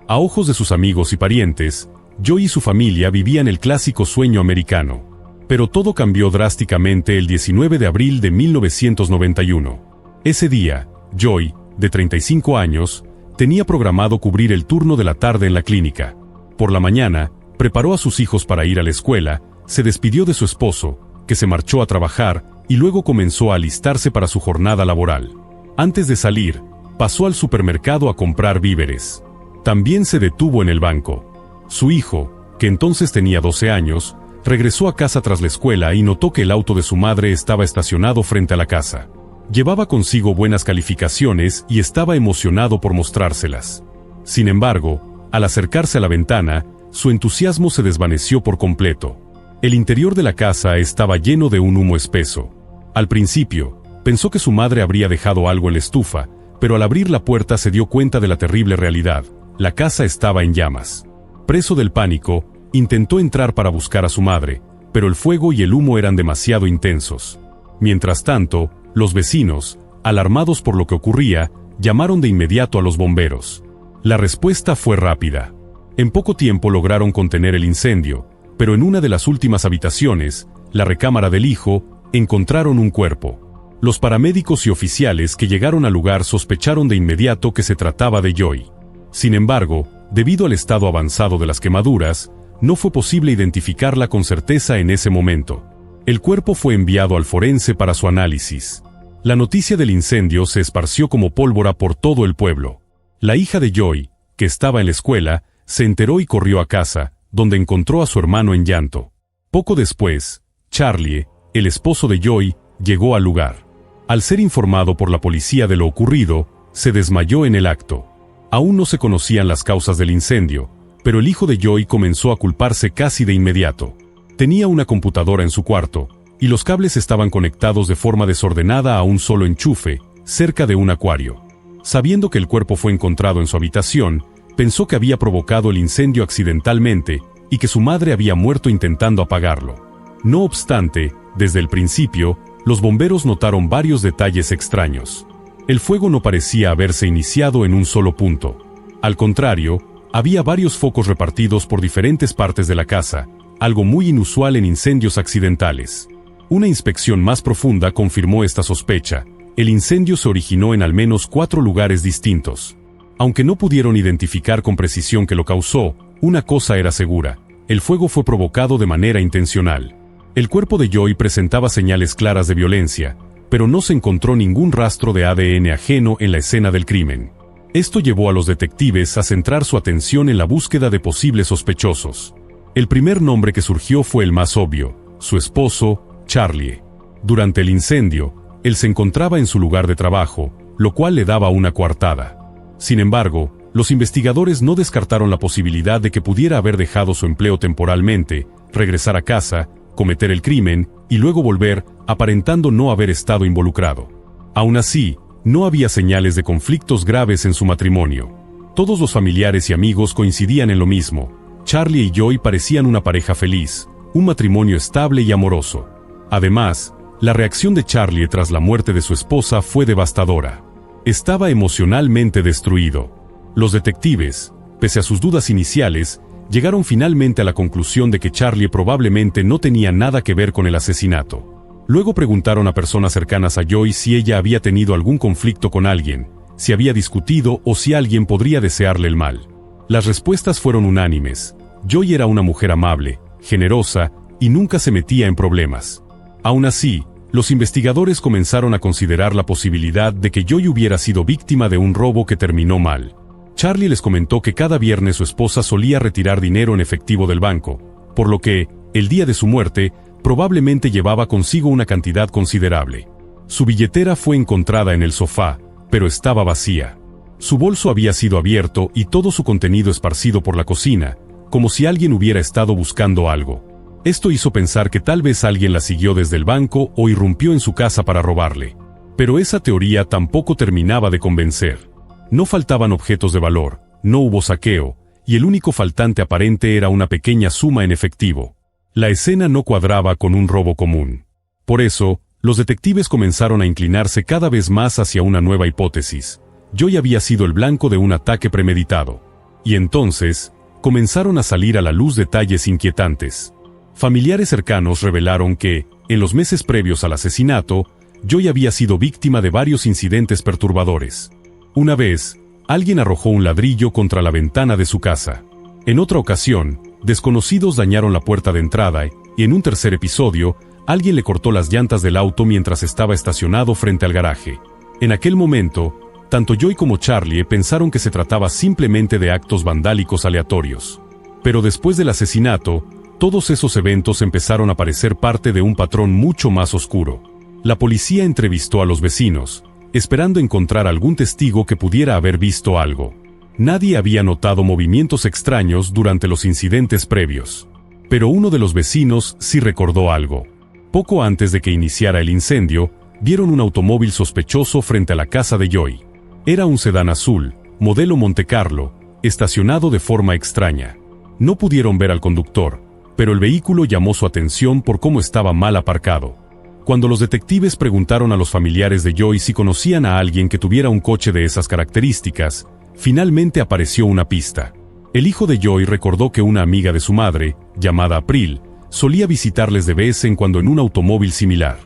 A ojos de sus amigos y parientes, Joy y su familia vivían el clásico sueño americano. Pero todo cambió drásticamente el 19 de abril de 1991. Ese día, Joy, de 35 años, tenía programado cubrir el turno de la tarde en la clínica. Por la mañana, preparó a sus hijos para ir a la escuela, se despidió de su esposo, que se marchó a trabajar, y luego comenzó a alistarse para su jornada laboral. Antes de salir, pasó al supermercado a comprar víveres. También se detuvo en el banco. Su hijo, que entonces tenía 12 años, regresó a casa tras la escuela y notó que el auto de su madre estaba estacionado frente a la casa. Llevaba consigo buenas calificaciones y estaba emocionado por mostrárselas. Sin embargo, al acercarse a la ventana, su entusiasmo se desvaneció por completo. El interior de la casa estaba lleno de un humo espeso. Al principio, pensó que su madre habría dejado algo en la estufa, pero al abrir la puerta se dio cuenta de la terrible realidad: la casa estaba en llamas. Preso del pánico, intentó entrar para buscar a su madre, pero el fuego y el humo eran demasiado intensos. Mientras tanto, los vecinos, alarmados por lo que ocurría, llamaron de inmediato a los bomberos. La respuesta fue rápida. En poco tiempo lograron contener el incendio, pero en una de las últimas habitaciones, la recámara del hijo, encontraron un cuerpo. Los paramédicos y oficiales que llegaron al lugar sospecharon de inmediato que se trataba de Joy. Sin embargo, debido al estado avanzado de las quemaduras, no fue posible identificarla con certeza en ese momento. El cuerpo fue enviado al forense para su análisis. La noticia del incendio se esparció como pólvora por todo el pueblo. La hija de Joy, que estaba en la escuela, se enteró y corrió a casa, donde encontró a su hermano en llanto. Poco después, Charlie, el esposo de Joy, llegó al lugar. Al ser informado por la policía de lo ocurrido, se desmayó en el acto. Aún no se conocían las causas del incendio, pero el hijo de Joy comenzó a culparse casi de inmediato. Tenía una computadora en su cuarto, y los cables estaban conectados de forma desordenada a un solo enchufe, cerca de un acuario. Sabiendo que el cuerpo fue encontrado en su habitación, pensó que había provocado el incendio accidentalmente, y que su madre había muerto intentando apagarlo. No obstante, desde el principio, los bomberos notaron varios detalles extraños. El fuego no parecía haberse iniciado en un solo punto. Al contrario, había varios focos repartidos por diferentes partes de la casa, algo muy inusual en incendios accidentales. Una inspección más profunda confirmó esta sospecha. El incendio se originó en al menos 4 lugares distintos. Aunque no pudieron identificar con precisión qué lo causó, una cosa era segura: el fuego fue provocado de manera intencional. El cuerpo de Joy presentaba señales claras de violencia, pero no se encontró ningún rastro de ADN ajeno en la escena del crimen. Esto llevó a los detectives a centrar su atención en la búsqueda de posibles sospechosos. El primer nombre que surgió fue el más obvio: su esposo, Charlie. Durante el incendio, él se encontraba en su lugar de trabajo, lo cual le daba una coartada. Sin embargo, los investigadores no descartaron la posibilidad de que pudiera haber dejado su empleo temporalmente, regresar a casa, cometer el crimen, y luego volver, aparentando no haber estado involucrado. Aún así, no había señales de conflictos graves en su matrimonio. Todos los familiares y amigos coincidían en lo mismo: Charlie y Joy parecían una pareja feliz, un matrimonio estable y amoroso. Además, la reacción de Charlie tras la muerte de su esposa fue devastadora. Estaba emocionalmente destruido. Los detectives, pese a sus dudas iniciales, llegaron finalmente a la conclusión de que Charlie probablemente no tenía nada que ver con el asesinato. Luego preguntaron a personas cercanas a Joy si ella había tenido algún conflicto con alguien, si había discutido o si alguien podría desearle el mal. Las respuestas fueron unánimes: Joy era una mujer amable, generosa, y nunca se metía en problemas. Aún así, los investigadores comenzaron a considerar la posibilidad de que Joy hubiera sido víctima de un robo que terminó mal. Charlie les comentó que cada viernes su esposa solía retirar dinero en efectivo del banco, por lo que, el día de su muerte, probablemente llevaba consigo una cantidad considerable. Su billetera fue encontrada en el sofá, pero estaba vacía. Su bolso había sido abierto y todo su contenido esparcido por la cocina, como si alguien hubiera estado buscando algo. Esto hizo pensar que tal vez alguien la siguió desde el banco o irrumpió en su casa para robarle. Pero esa teoría tampoco terminaba de convencer. No faltaban objetos de valor, no hubo saqueo, y el único faltante aparente era una pequeña suma en efectivo. La escena no cuadraba con un robo común. Por eso, los detectives comenzaron a inclinarse cada vez más hacia una nueva hipótesis. Joy había sido el blanco de un ataque premeditado. Y entonces, comenzaron a salir a la luz detalles inquietantes. Familiares cercanos revelaron que, en los meses previos al asesinato, Joy había sido víctima de varios incidentes perturbadores. Una vez, alguien arrojó un ladrillo contra la ventana de su casa. En otra ocasión, desconocidos dañaron la puerta de entrada y en un tercer episodio, alguien le cortó las llantas del auto mientras estaba estacionado frente al garaje. En aquel momento, tanto Joy como Charlie pensaron que se trataba simplemente de actos vandálicos aleatorios. Pero después del asesinato, todos esos eventos empezaron a parecer parte de un patrón mucho más oscuro. La policía entrevistó a los vecinos, esperando encontrar algún testigo que pudiera haber visto algo. Nadie había notado movimientos extraños durante los incidentes previos. Pero uno de los vecinos sí recordó algo. Poco antes de que iniciara el incendio, vieron un automóvil sospechoso frente a la casa de Joy. Era un sedán azul, modelo Monte Carlo, estacionado de forma extraña. No pudieron ver al conductor, pero el vehículo llamó su atención por cómo estaba mal aparcado. Cuando los detectives preguntaron a los familiares de Joy si conocían a alguien que tuviera un coche de esas características, finalmente apareció una pista. El hijo de Joy recordó que una amiga de su madre, llamada April, solía visitarles de vez en cuando en un automóvil similar.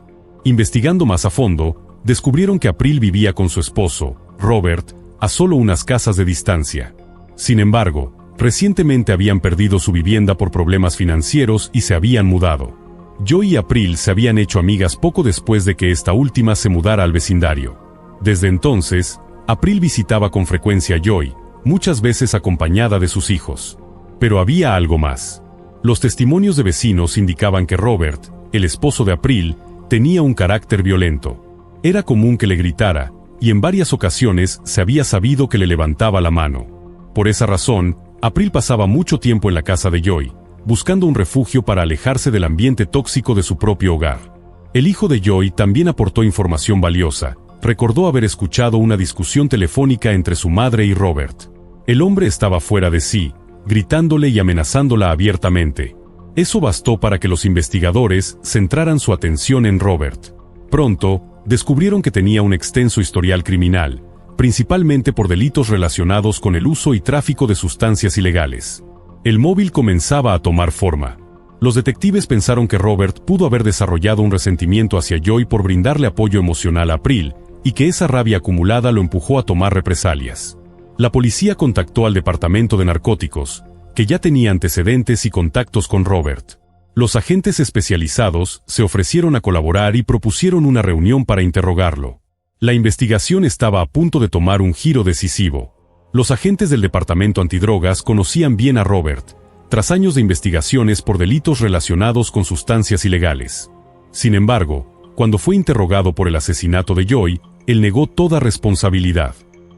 Investigando más a fondo, descubrieron que April vivía con su esposo, Robert, a solo unas casas de distancia. Sin embargo, recientemente habían perdido su vivienda por problemas financieros y se habían mudado. Joy y April se habían hecho amigas poco después de que esta última se mudara al vecindario. Desde entonces, April visitaba con frecuencia a Joy, muchas veces acompañada de sus hijos. Pero había algo más. Los testimonios de vecinos indicaban que Robert, el esposo de April, tenía un carácter violento. Era común que le gritara, y en varias ocasiones se había sabido que le levantaba la mano. Por esa razón, April pasaba mucho tiempo en la casa de Joy, buscando un refugio para alejarse del ambiente tóxico de su propio hogar. El hijo de Joy también aportó información valiosa. Recordó haber escuchado una discusión telefónica entre su madre y Robert. El hombre estaba fuera de sí, gritándole y amenazándola abiertamente. Eso bastó para que los investigadores centraran su atención en Robert. Pronto, descubrieron que tenía un extenso historial criminal, principalmente por delitos relacionados con el uso y tráfico de sustancias ilegales. El móvil comenzaba a tomar forma. Los detectives pensaron que Robert pudo haber desarrollado un resentimiento hacia Joy por brindarle apoyo emocional a April, y que esa rabia acumulada lo empujó a tomar represalias. La policía contactó al departamento de narcóticos, que ya tenía antecedentes y contactos con Robert. Los agentes especializados se ofrecieron a colaborar y propusieron una reunión para interrogarlo. La investigación estaba a punto de tomar un giro decisivo. Los agentes del departamento antidrogas conocían bien a Robert, tras años de investigaciones por delitos relacionados con sustancias ilegales. Sin embargo, cuando fue interrogado por el asesinato de Joy, él negó toda responsabilidad.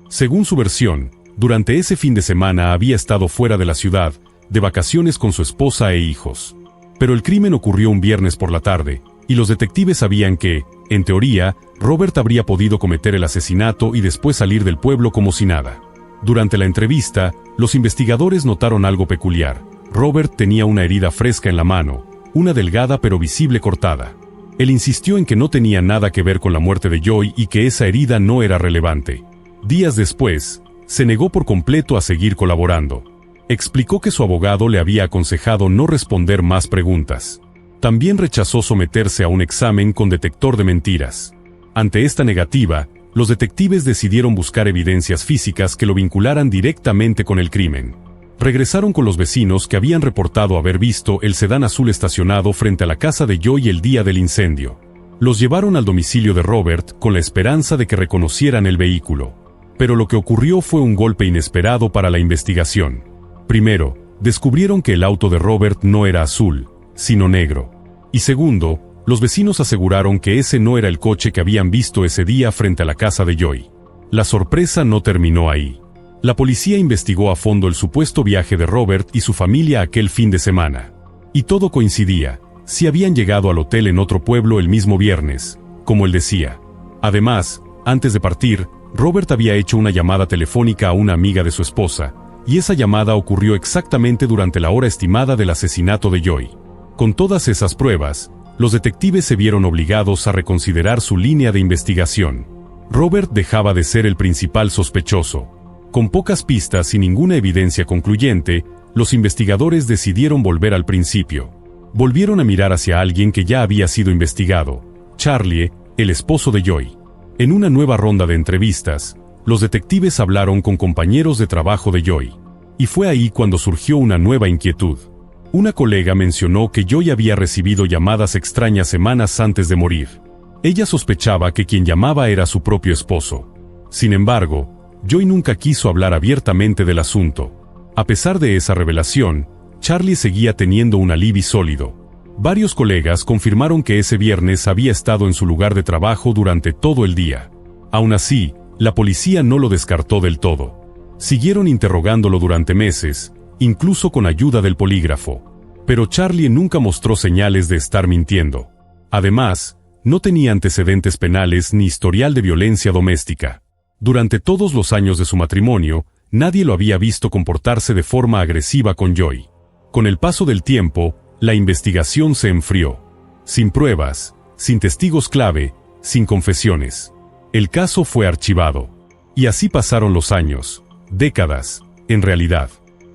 Según su versión, durante ese fin de semana había estado fuera de la ciudad, de vacaciones con su esposa e hijos. Pero el crimen ocurrió un viernes por la tarde, y los detectives sabían que, en teoría, Robert habría podido cometer el asesinato y después salir del pueblo como si nada. Durante la entrevista, los investigadores notaron algo peculiar. Robert tenía una herida fresca en la mano, una delgada pero visible cortada. Él insistió en que no tenía nada que ver con la muerte de Joy y que esa herida no era relevante. Días después, se negó por completo a seguir colaborando. Explicó que su abogado le había aconsejado no responder más preguntas. También rechazó someterse a un examen con detector de mentiras. Ante esta negativa, los detectives decidieron buscar evidencias físicas que lo vincularan directamente con el crimen. Regresaron con los vecinos que habían reportado haber visto el sedán azul estacionado frente a la casa de Joy el día del incendio. Los llevaron al domicilio de Robert con la esperanza de que reconocieran el vehículo. Pero lo que ocurrió fue un golpe inesperado para la investigación. Primero, descubrieron que el auto de Robert no era azul, sino negro. Y segundo, los vecinos aseguraron que ese no era el coche que habían visto ese día frente a la casa de Joy. La sorpresa no terminó ahí. La policía investigó a fondo el supuesto viaje de Robert y su familia aquel fin de semana. Y todo coincidía. Si habían llegado al hotel en otro pueblo el mismo viernes, como él decía. Además, antes de partir, Robert había hecho una llamada telefónica a una amiga de su esposa, y esa llamada ocurrió exactamente durante la hora estimada del asesinato de Joy. Con todas esas pruebas, los detectives se vieron obligados a reconsiderar su línea de investigación. Robert dejaba de ser el principal sospechoso. Con pocas pistas y ninguna evidencia concluyente, los investigadores decidieron volver al principio. Volvieron a mirar hacia alguien que ya había sido investigado, Charlie, el esposo de Joy. En una nueva ronda de entrevistas, los detectives hablaron con compañeros de trabajo de Joy. Y fue ahí cuando surgió una nueva inquietud. Una colega mencionó que Joy había recibido llamadas extrañas semanas antes de morir. Ella sospechaba que quien llamaba era su propio esposo. Sin embargo, Joy nunca quiso hablar abiertamente del asunto. A pesar de esa revelación, Charlie seguía teniendo un alibi sólido. Varios colegas confirmaron que ese viernes había estado en su lugar de trabajo durante todo el día. Aún así, la policía no lo descartó del todo. Siguieron interrogándolo durante meses, incluso con ayuda del polígrafo. Pero Charlie nunca mostró señales de estar mintiendo. Además, no tenía antecedentes penales ni historial de violencia doméstica. Durante todos los años de su matrimonio, nadie lo había visto comportarse de forma agresiva con Joy. Con el paso del tiempo, la investigación se enfrió. Sin pruebas, sin testigos clave, sin confesiones. El caso fue archivado. Y así pasaron los años, décadas, en realidad.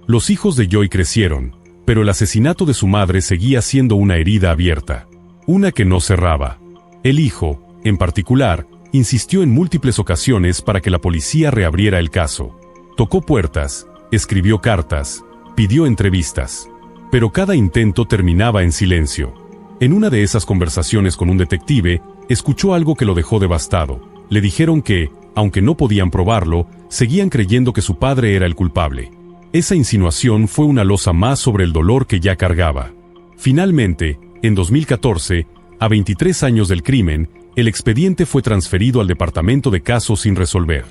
Los hijos de Joy crecieron, pero el asesinato de su madre seguía siendo una herida abierta. Una que no cerraba. El hijo, en particular, insistió en múltiples ocasiones para que la policía reabriera el caso. Tocó puertas, escribió cartas, pidió entrevistas. Pero cada intento terminaba en silencio. En una de esas conversaciones con un detective, escuchó algo que lo dejó devastado. Le dijeron que, aunque no podían probarlo, seguían creyendo que su padre era el culpable. Esa insinuación fue una losa más sobre el dolor que ya cargaba. Finalmente, en 2014, a 23 años del crimen, el expediente fue transferido al Departamento de Casos sin resolver.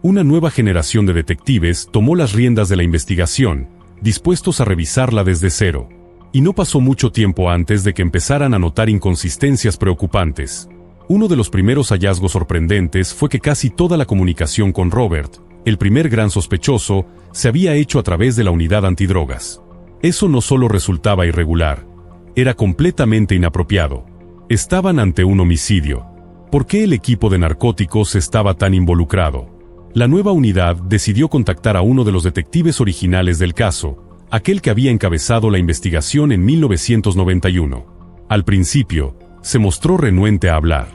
Una nueva generación de detectives tomó las riendas de la investigación, dispuestos a revisarla desde cero. Y no pasó mucho tiempo antes de que empezaran a notar inconsistencias preocupantes. Uno de los primeros hallazgos sorprendentes fue que casi toda la comunicación con Robert, el primer gran sospechoso, se había hecho a través de la unidad antidrogas. Eso no solo resultaba irregular, era completamente inapropiado. Estaban ante un homicidio. ¿Por qué el equipo de narcóticos estaba tan involucrado? La nueva unidad decidió contactar a uno de los detectives originales del caso, aquel que había encabezado la investigación en 1991. Al principio, se mostró renuente a hablar,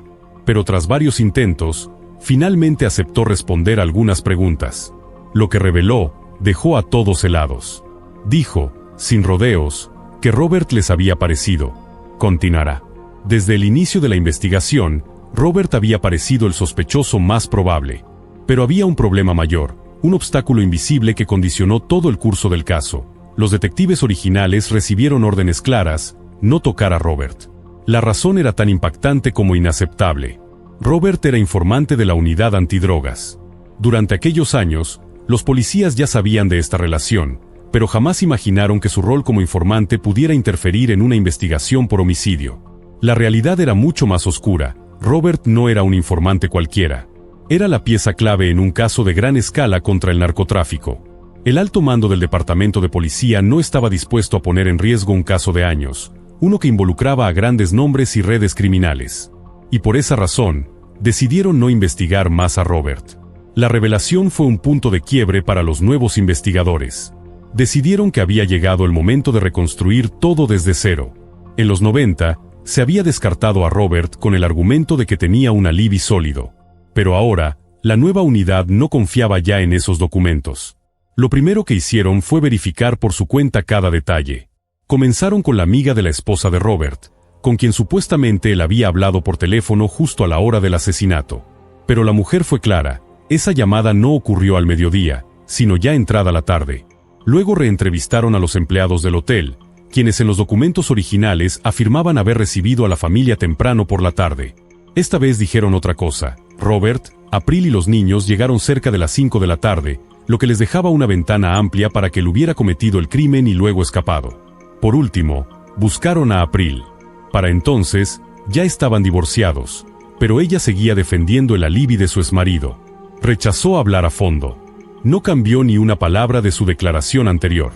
pero tras varios intentos, finalmente aceptó responder algunas preguntas. Lo que reveló dejó a todos helados. Dijo, sin rodeos, que Robert les había parecido. Continuará. Desde el inicio de la investigación, Robert había parecido el sospechoso más probable. Pero había un problema mayor, un obstáculo invisible que condicionó todo el curso del caso. Los detectives originales recibieron órdenes claras: no tocar a Robert. La razón era tan impactante como inaceptable. Robert era informante de la unidad antidrogas. Durante aquellos años, los policías ya sabían de esta relación, pero jamás imaginaron que su rol como informante pudiera interferir en una investigación por homicidio. La realidad era mucho más oscura. Robert no era un informante cualquiera. Era la pieza clave en un caso de gran escala contra el narcotráfico. El alto mando del departamento de policía no estaba dispuesto a poner en riesgo un caso de años, uno que involucraba a grandes nombres y redes criminales. Y por esa razón, decidieron no investigar más a Robert. La revelación fue un punto de quiebre para los nuevos investigadores. Decidieron que había llegado el momento de reconstruir todo desde cero. En los 90, se había descartado a Robert con el argumento de que tenía un alibi sólido. Pero ahora, la nueva unidad no confiaba ya en esos documentos. Lo primero que hicieron fue verificar por su cuenta cada detalle. Comenzaron con la amiga de la esposa de Robert, con quien supuestamente él había hablado por teléfono justo a la hora del asesinato. Pero la mujer fue clara: esa llamada no ocurrió al mediodía, sino ya entrada la tarde. Luego reentrevistaron a los empleados del hotel, quienes en los documentos originales afirmaban haber recibido a la familia temprano por la tarde. Esta vez dijeron otra cosa. Robert, April y los niños llegaron cerca de las 5 de la tarde, lo que les dejaba una ventana amplia para que él hubiera cometido el crimen y luego escapado. Por último, Buscaron a April. Para entonces, ya estaban divorciados, pero ella seguía defendiendo el alibi de su exmarido. Rechazó hablar a fondo. No cambió ni una palabra de su declaración anterior.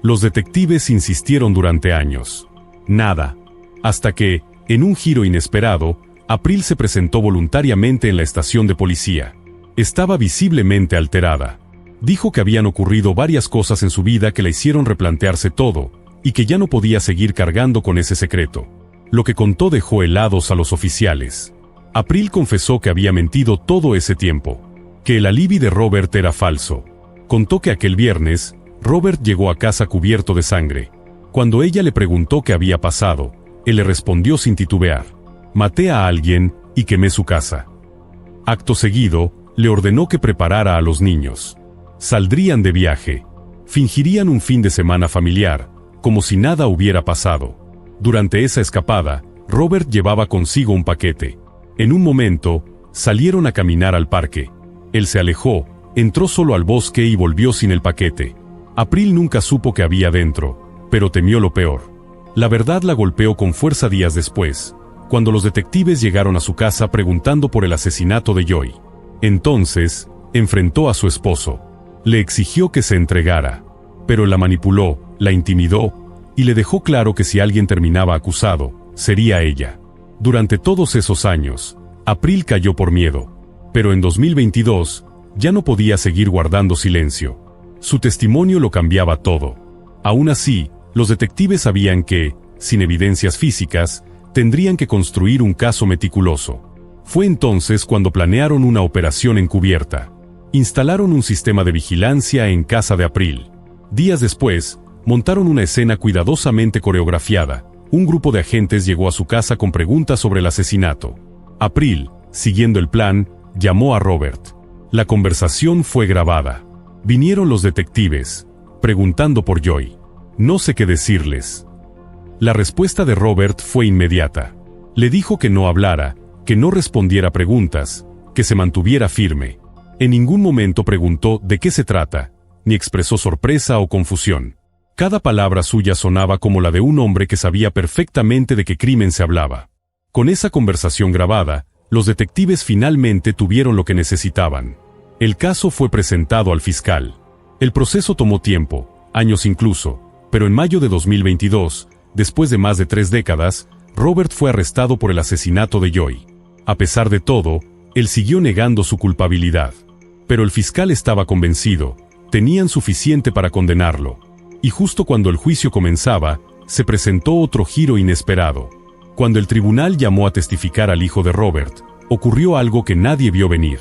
Los detectives insistieron durante años. Nada. Hasta que, en un giro inesperado, April se presentó voluntariamente en la estación de policía. Estaba visiblemente alterada. Dijo que habían ocurrido varias cosas en su vida que la hicieron replantearse todo, y que ya no podía seguir cargando con ese secreto. Lo que contó dejó helados a los oficiales. April confesó que había mentido todo ese tiempo, que el alibi de Robert era falso. Contó que aquel viernes, Robert llegó a casa cubierto de sangre. Cuando ella le preguntó qué había pasado, él le respondió sin titubear: maté a alguien y quemé su casa. Acto seguido, le ordenó que preparara a los niños. Saldrían de viaje. Fingirían un fin de semana familiar, como si nada hubiera pasado. Durante esa escapada, Robert llevaba consigo un paquete. En un momento, salieron a caminar al parque. Él se alejó, entró solo al bosque y volvió sin el paquete. April nunca supo qué había dentro, pero temió lo peor. La verdad la golpeó con fuerza días después, cuando los detectives llegaron a su casa preguntando por el asesinato de Joy. Entonces, enfrentó a su esposo. Le exigió que se entregara, pero la manipuló, la intimidó, y le dejó claro que si alguien terminaba acusado, sería ella. Durante todos esos años, April cayó por miedo, pero en 2022, ya no podía seguir guardando silencio. Su testimonio lo cambiaba todo. Aún así, los detectives sabían que, sin evidencias físicas, tendrían que construir un caso meticuloso. Fue entonces cuando planearon una operación encubierta. Instalaron un sistema de vigilancia en casa de April. Días después, montaron una escena cuidadosamente coreografiada. Un grupo de agentes llegó a su casa con preguntas sobre el asesinato. April, siguiendo el plan, llamó a Robert. La conversación fue grabada. Vinieron los detectives, preguntando por Joy. No sé qué decirles. La respuesta de Robert fue inmediata. Le dijo que no hablara, que no respondiera preguntas, que se mantuviera firme. En ningún momento preguntó de qué se trata, ni expresó sorpresa o confusión. Cada palabra suya sonaba como la de un hombre que sabía perfectamente de qué crimen se hablaba. Con esa conversación grabada, los detectives finalmente tuvieron lo que necesitaban. El caso fue presentado al fiscal. El proceso tomó tiempo, años incluso, pero en mayo de 2022, después de más de 3 décadas, Robert fue arrestado por el asesinato de Joy. A pesar de todo, él siguió negando su culpabilidad. Pero el fiscal estaba convencido, tenían suficiente para condenarlo. Y justo cuando el juicio comenzaba, se presentó otro giro inesperado. Cuando el tribunal llamó a testificar al hijo de Robert, ocurrió algo que nadie vio venir.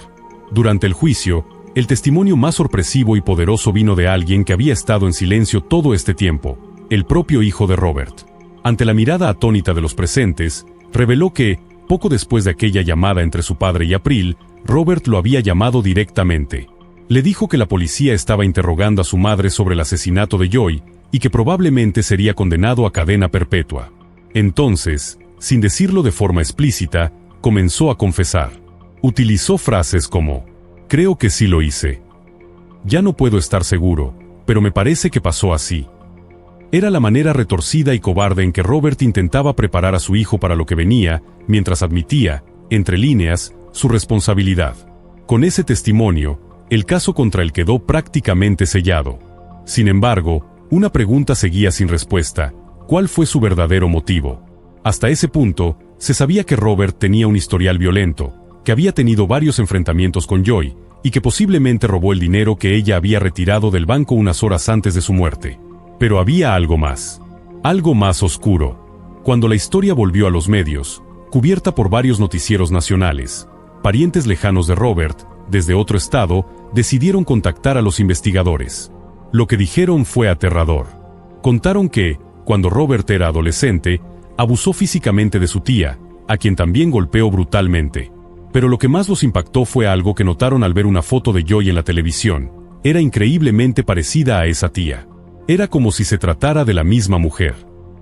Durante el juicio, el testimonio más sorpresivo y poderoso vino de alguien que había estado en silencio todo este tiempo, el propio hijo de Robert. Ante la mirada atónita de los presentes, reveló que, poco después de aquella llamada entre su padre y April, Robert lo había llamado directamente. Le dijo que la policía estaba interrogando a su madre sobre el asesinato de Joy y que probablemente sería condenado a cadena perpetua. Entonces, sin decirlo de forma explícita, comenzó a confesar. Utilizó frases como: creo que sí lo hice. Ya no puedo estar seguro, pero me parece que pasó así. Era la manera retorcida y cobarde en que Robert intentaba preparar a su hijo para lo que venía, mientras admitía, entre líneas, su responsabilidad. Con ese testimonio, el caso contra él quedó prácticamente sellado. Sin embargo, una pregunta seguía sin respuesta: ¿cuál fue su verdadero motivo? Hasta ese punto, se sabía que Robert tenía un historial violento, que había tenido varios enfrentamientos con Joy, y que posiblemente robó el dinero que ella había retirado del banco unas horas antes de su muerte. Pero había algo más oscuro. Cuando la historia volvió a los medios, cubierta por varios noticieros nacionales, parientes lejanos de Robert, desde otro estado, decidieron contactar a los investigadores. Lo que dijeron fue aterrador. Contaron que, cuando Robert era adolescente, abusó físicamente de su tía, a quien también golpeó brutalmente. Pero lo que más los impactó fue algo que notaron al ver una foto de Joy en la televisión. Era increíblemente parecida a esa tía. Era como si se tratara de la misma mujer.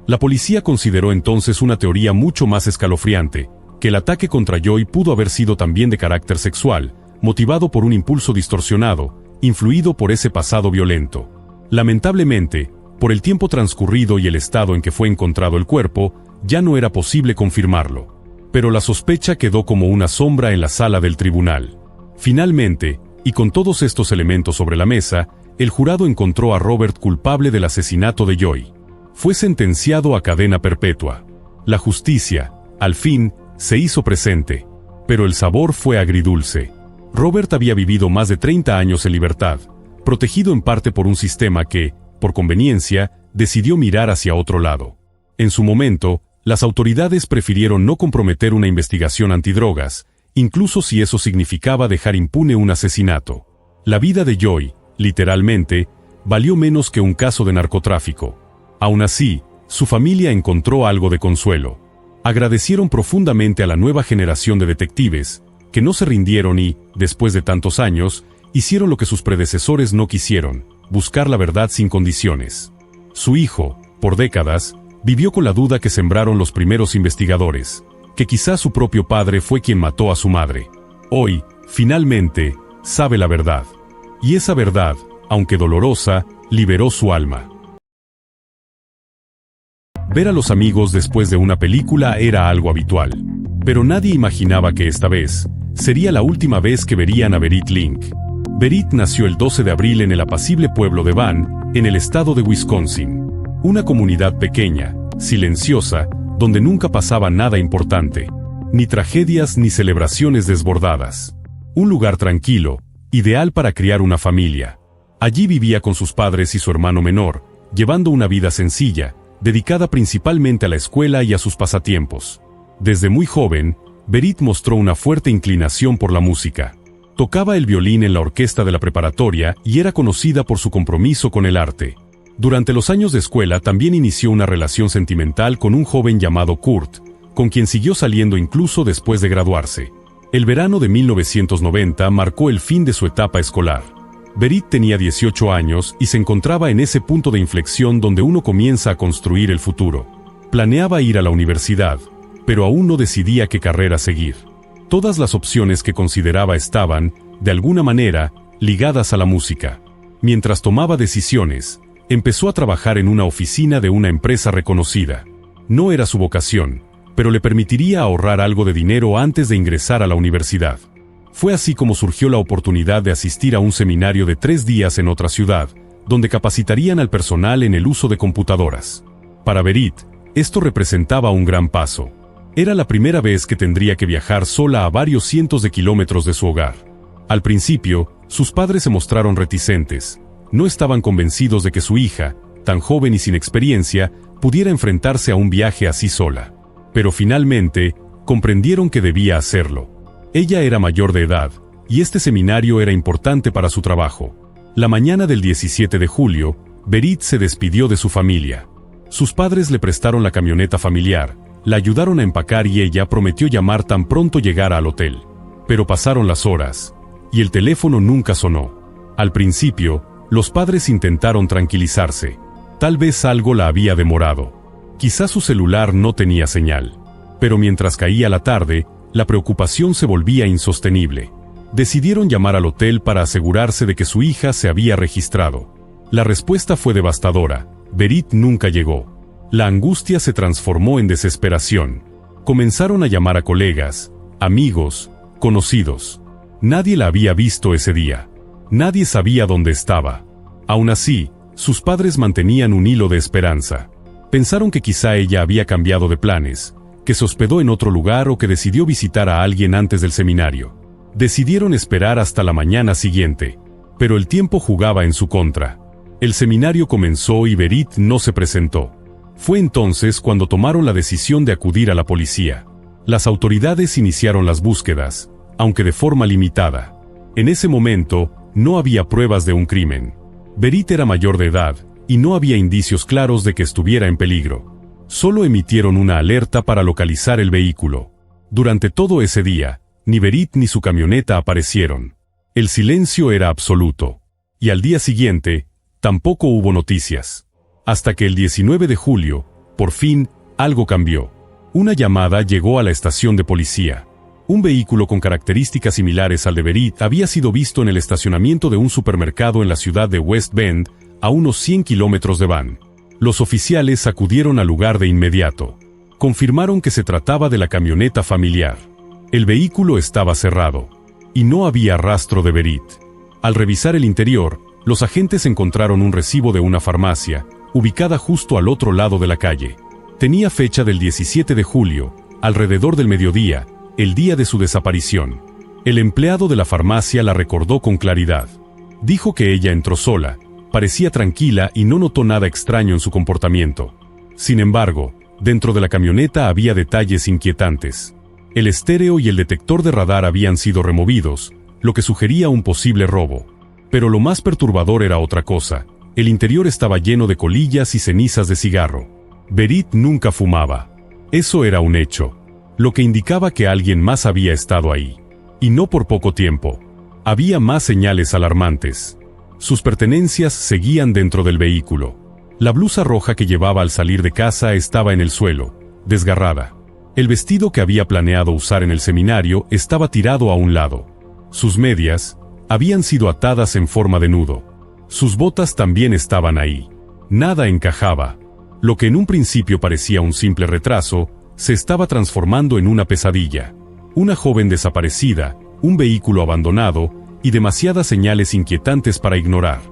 La policía consideró entonces una teoría mucho más escalofriante, que el ataque contra Joy pudo haber sido también de carácter sexual, motivado por un impulso distorsionado, influido por ese pasado violento. Lamentablemente, Por el tiempo transcurrido y el estado en que fue encontrado el cuerpo, ya no era posible confirmarlo. Pero la sospecha quedó como una sombra en la sala del tribunal. Finalmente, y con todos estos elementos sobre la mesa, el jurado encontró a Robert culpable del asesinato de Joy. Fue sentenciado a cadena perpetua. La justicia, al fin, se hizo presente. Pero el sabor fue agridulce. Robert había vivido más de 30 años en libertad, protegido en parte por un sistema que, por conveniencia, decidió mirar hacia otro lado. En su momento, las autoridades prefirieron no comprometer una investigación antidrogas, incluso si eso significaba dejar impune un asesinato. La vida de Joy, literalmente, valió menos que un caso de narcotráfico. Aún así, su familia encontró algo de consuelo. Agradecieron profundamente a la nueva generación de detectives, que no se rindieron y, después de tantos años, hicieron lo que sus predecesores no quisieron, buscar la verdad sin condiciones. Su hijo, por décadas, vivió con la duda que sembraron los primeros investigadores, que quizá su propio padre fue quien mató a su madre. Hoy, finalmente, sabe la verdad. Y esa verdad, aunque dolorosa, liberó su alma. Ver a los amigos después de una película era algo habitual. Pero nadie imaginaba que esta vez sería la última vez que verían a Berit Link. Berit nació el 12 de abril en el apacible pueblo de Van, en el estado de Wisconsin. Una comunidad pequeña, silenciosa, donde nunca pasaba nada importante. Ni tragedias ni celebraciones desbordadas. Un lugar tranquilo, ideal para criar una familia. Allí vivía con sus padres y su hermano menor, llevando una vida sencilla, dedicada principalmente a la escuela y a sus pasatiempos. Desde muy joven, Berit mostró una fuerte inclinación por la música. Tocaba el violín en la orquesta de la preparatoria y era conocida por su compromiso con el arte. Durante los años de escuela también inició una relación sentimental con un joven llamado Kurt, con quien siguió saliendo incluso después de graduarse. El verano de 1990 marcó el fin de su etapa escolar. Berit tenía 18 años y se encontraba en ese punto de inflexión donde uno comienza a construir el futuro. Planeaba ir a la universidad, pero aún no decidía qué carrera seguir. Todas las opciones que consideraba estaban, de alguna manera, ligadas a la música. Mientras tomaba decisiones, empezó a trabajar en una oficina de una empresa reconocida. No era su vocación, pero le permitiría ahorrar algo de dinero antes de ingresar a la universidad. Fue así como surgió la oportunidad de asistir a un seminario de 3 días en otra ciudad, donde capacitarían al personal en el uso de computadoras. Para Berit, esto representaba un gran paso. Era la primera vez que tendría que viajar sola a varios cientos de kilómetros de su hogar. Al principio, sus padres se mostraron reticentes. No estaban convencidos de que su hija, tan joven y sin experiencia, pudiera enfrentarse a un viaje así sola. Pero finalmente, comprendieron que debía hacerlo. Ella era mayor de edad, y este seminario era importante para su trabajo. La mañana del 17 de julio, Berit se despidió de su familia. Sus padres le prestaron la camioneta familiar, la ayudaron a empacar y ella prometió llamar tan pronto llegara al hotel. Pero pasaron las horas, y el teléfono nunca sonó. Al principio, los padres intentaron tranquilizarse. Tal vez algo la había demorado. Quizás su celular no tenía señal. Pero mientras caía la tarde, la preocupación se volvía insostenible. Decidieron llamar al hotel para asegurarse de que su hija se había registrado. La respuesta fue devastadora. Berit nunca llegó. La angustia se transformó en desesperación. Comenzaron a llamar a colegas, amigos, conocidos. Nadie la había visto ese día. Nadie sabía dónde estaba. Aún así, sus padres mantenían un hilo de esperanza. Pensaron que quizá ella había cambiado de planes, que se hospedó en otro lugar o que decidió visitar a alguien antes del seminario. Decidieron esperar hasta la mañana siguiente, pero el tiempo jugaba en su contra. El seminario comenzó y Berit no se presentó. Fue entonces cuando tomaron la decisión de acudir a la policía. Las autoridades iniciaron las búsquedas, aunque de forma limitada. En ese momento, no había pruebas de un crimen. Berit era mayor de edad, y no había indicios claros de que estuviera en peligro. Solo emitieron una alerta para localizar el vehículo. Durante todo ese día, ni Berit ni su camioneta aparecieron. El silencio era absoluto. Y al día siguiente, tampoco hubo noticias. Hasta que el 19 de julio, por fin, algo cambió. Una llamada llegó a la estación de policía. Un vehículo con características similares al de Berit había sido visto en el estacionamiento de un supermercado en la ciudad de West Bend, a unos 100 kilómetros de Van. Los oficiales acudieron al lugar de inmediato. Confirmaron que se trataba de la camioneta familiar. El vehículo estaba cerrado, y no había rastro de Berit. Al revisar el interior, los agentes encontraron un recibo de una farmacia, ubicada justo al otro lado de la calle. Tenía fecha del 17 de julio, alrededor del mediodía, el día de su desaparición. El empleado de la farmacia la recordó con claridad. Dijo que ella entró sola, parecía tranquila y no notó nada extraño en su comportamiento. Sin embargo, dentro de la camioneta había detalles inquietantes. El estéreo y el detector de radar habían sido removidos, lo que sugería un posible robo. Pero lo más perturbador era otra cosa. El interior estaba lleno de colillas y cenizas de cigarro. Berit nunca fumaba. Eso era un hecho, lo que indicaba que alguien más había estado ahí. Y no por poco tiempo. Había más señales alarmantes. Sus pertenencias seguían dentro del vehículo. La blusa roja que llevaba al salir de casa estaba en el suelo, desgarrada. El vestido que había planeado usar en el seminario estaba tirado a un lado. Sus medias habían sido atadas en forma de nudo. Sus botas también estaban ahí. Nada encajaba. Lo que en un principio parecía un simple retraso, se estaba transformando en una pesadilla. Una joven desaparecida, un vehículo abandonado y demasiadas señales inquietantes para ignorar.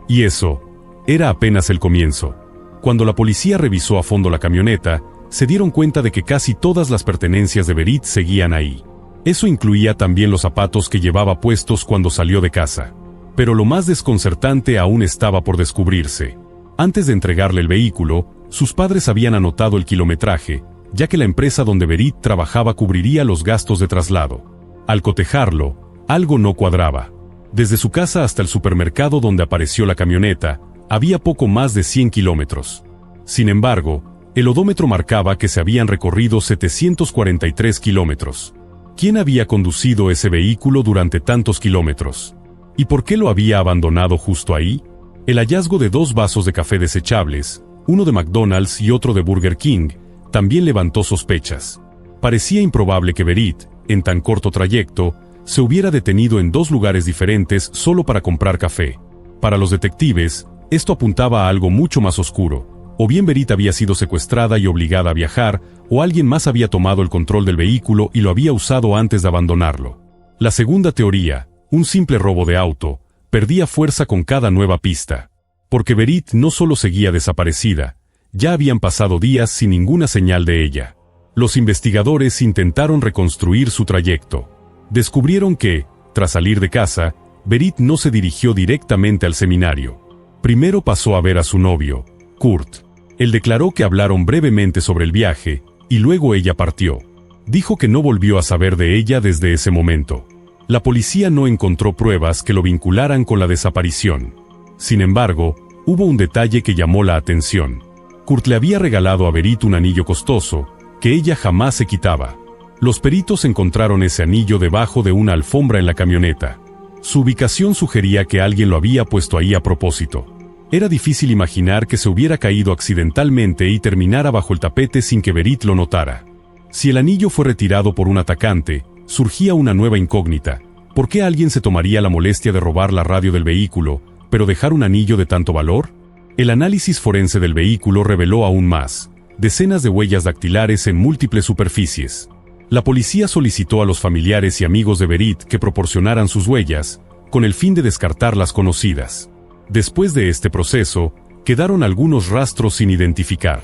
Y eso era apenas el comienzo. Cuando la policía revisó a fondo la camioneta, se dieron cuenta de que casi todas las pertenencias de Berit seguían ahí. Eso incluía también los zapatos que llevaba puestos cuando salió de casa. Pero lo más desconcertante aún estaba por descubrirse. Antes de entregarle el vehículo, sus padres habían anotado el kilometraje, ya que la empresa donde Berit trabajaba cubriría los gastos de traslado. Al cotejarlo, algo no cuadraba. Desde su casa hasta el supermercado donde apareció la camioneta, había poco más de 100 kilómetros. Sin embargo, el odómetro marcaba que se habían recorrido 743 kilómetros. ¿Quién había conducido ese vehículo durante tantos kilómetros? ¿Y por qué lo había abandonado justo ahí? El hallazgo de 2 vasos de café desechables, uno de McDonald's y otro de Burger King, también levantó sospechas. Parecía improbable que Berit, en tan corto trayecto, se hubiera detenido en 2 lugares diferentes solo para comprar café. Para los detectives, esto apuntaba a algo mucho más oscuro. O bien Berit había sido secuestrada y obligada a viajar, o alguien más había tomado el control del vehículo y lo había usado antes de abandonarlo. La segunda teoría, un simple robo de auto, perdía fuerza con cada nueva pista. Porque Berit no solo seguía desaparecida, ya habían pasado días sin ninguna señal de ella. Los investigadores intentaron reconstruir su trayecto. Descubrieron que, tras salir de casa, Berit no se dirigió directamente al seminario. Primero pasó a ver a su novio, Kurt. Él declaró que hablaron brevemente sobre el viaje, y luego ella partió. Dijo que no volvió a saber de ella desde ese momento. La policía no encontró pruebas que lo vincularan con la desaparición. Sin embargo, hubo un detalle que llamó la atención. Kurt le había regalado a Berit un anillo costoso, que ella jamás se quitaba. Los peritos encontraron ese anillo debajo de una alfombra en la camioneta. Su ubicación sugería que alguien lo había puesto ahí a propósito. Era difícil imaginar que se hubiera caído accidentalmente y terminara bajo el tapete sin que Berit lo notara. Si el anillo fue retirado por un atacante, surgía una nueva incógnita. ¿Por qué alguien se tomaría la molestia de robar la radio del vehículo, pero dejar un anillo de tanto valor? El análisis forense del vehículo reveló aún más, decenas de huellas dactilares en múltiples superficies. La policía solicitó a los familiares y amigos de Berit que proporcionaran sus huellas, con el fin de descartar las conocidas. Después de este proceso, quedaron algunos rastros sin identificar.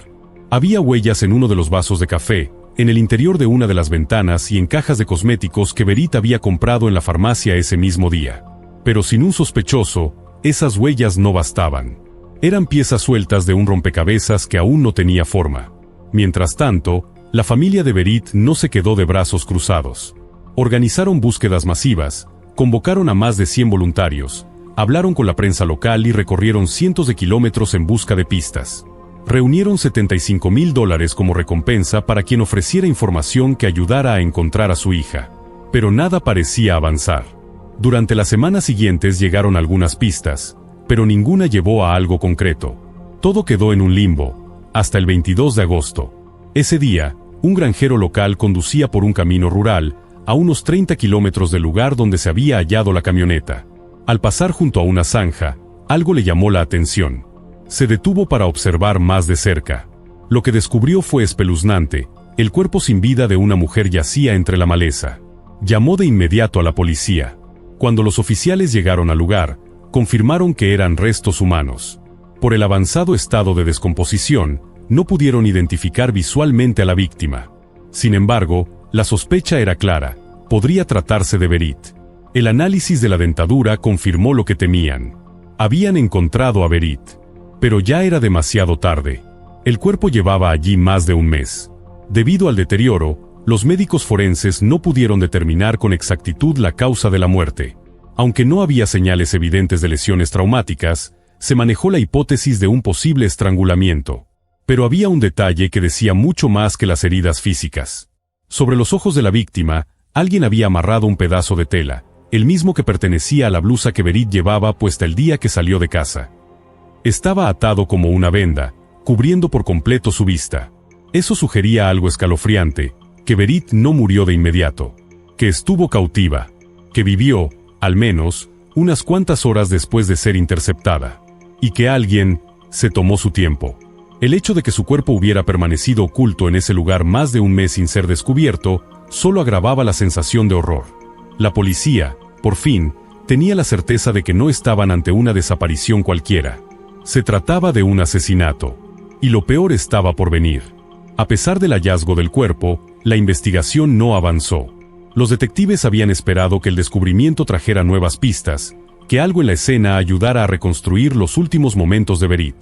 Había huellas en uno de los vasos de café, en el interior de una de las ventanas y en cajas de cosméticos que Berit había comprado en la farmacia ese mismo día. Pero sin un sospechoso, esas huellas no bastaban. Eran piezas sueltas de un rompecabezas que aún no tenía forma. Mientras tanto, la familia de Berit no se quedó de brazos cruzados. Organizaron búsquedas masivas, convocaron a más de 100 voluntarios, hablaron con la prensa local y recorrieron cientos de kilómetros en busca de pistas. Reunieron $75,000 como recompensa para quien ofreciera información que ayudara a encontrar a su hija. Pero nada parecía avanzar. Durante las semanas siguientes llegaron algunas pistas, pero ninguna llevó a algo concreto. Todo quedó en un limbo, hasta el 22 de agosto. Ese día, un granjero local conducía por un camino rural, a unos 30 kilómetros del lugar donde se había hallado la camioneta. Al pasar junto a una zanja, algo le llamó la atención. Se detuvo para observar más de cerca. Lo que descubrió fue espeluznante. El cuerpo sin vida de una mujer yacía entre la maleza. Llamó de inmediato a la policía. Cuando los oficiales llegaron al lugar, confirmaron que eran restos humanos. Por el avanzado estado de descomposición, no pudieron identificar visualmente a la víctima. Sin embargo, la sospecha era clara: podría tratarse de Berit. El análisis de la dentadura confirmó lo que temían. Habían encontrado a Berit. Pero ya era demasiado tarde. El cuerpo llevaba allí más de un mes. Debido al deterioro, los médicos forenses no pudieron determinar con exactitud la causa de la muerte. Aunque no había señales evidentes de lesiones traumáticas, se manejó la hipótesis de un posible estrangulamiento. Pero había un detalle que decía mucho más que las heridas físicas. Sobre los ojos de la víctima, alguien había amarrado un pedazo de tela, el mismo que pertenecía a la blusa que Berit llevaba puesta el día que salió de casa. Estaba atado como una venda, cubriendo por completo su vista. Eso sugería algo escalofriante: que Berit no murió de inmediato, que estuvo cautiva, que vivió, al menos, unas cuantas horas después de ser interceptada, y que alguien se tomó su tiempo. El hecho de que su cuerpo hubiera permanecido oculto en ese lugar más de un mes sin ser descubierto, solo agravaba la sensación de horror. La policía, por fin, tenía la certeza de que no estaban ante una desaparición cualquiera. Se trataba de un asesinato. Y lo peor estaba por venir. A pesar del hallazgo del cuerpo, la investigación no avanzó. Los detectives habían esperado que el descubrimiento trajera nuevas pistas, que algo en la escena ayudara a reconstruir los últimos momentos de Berit.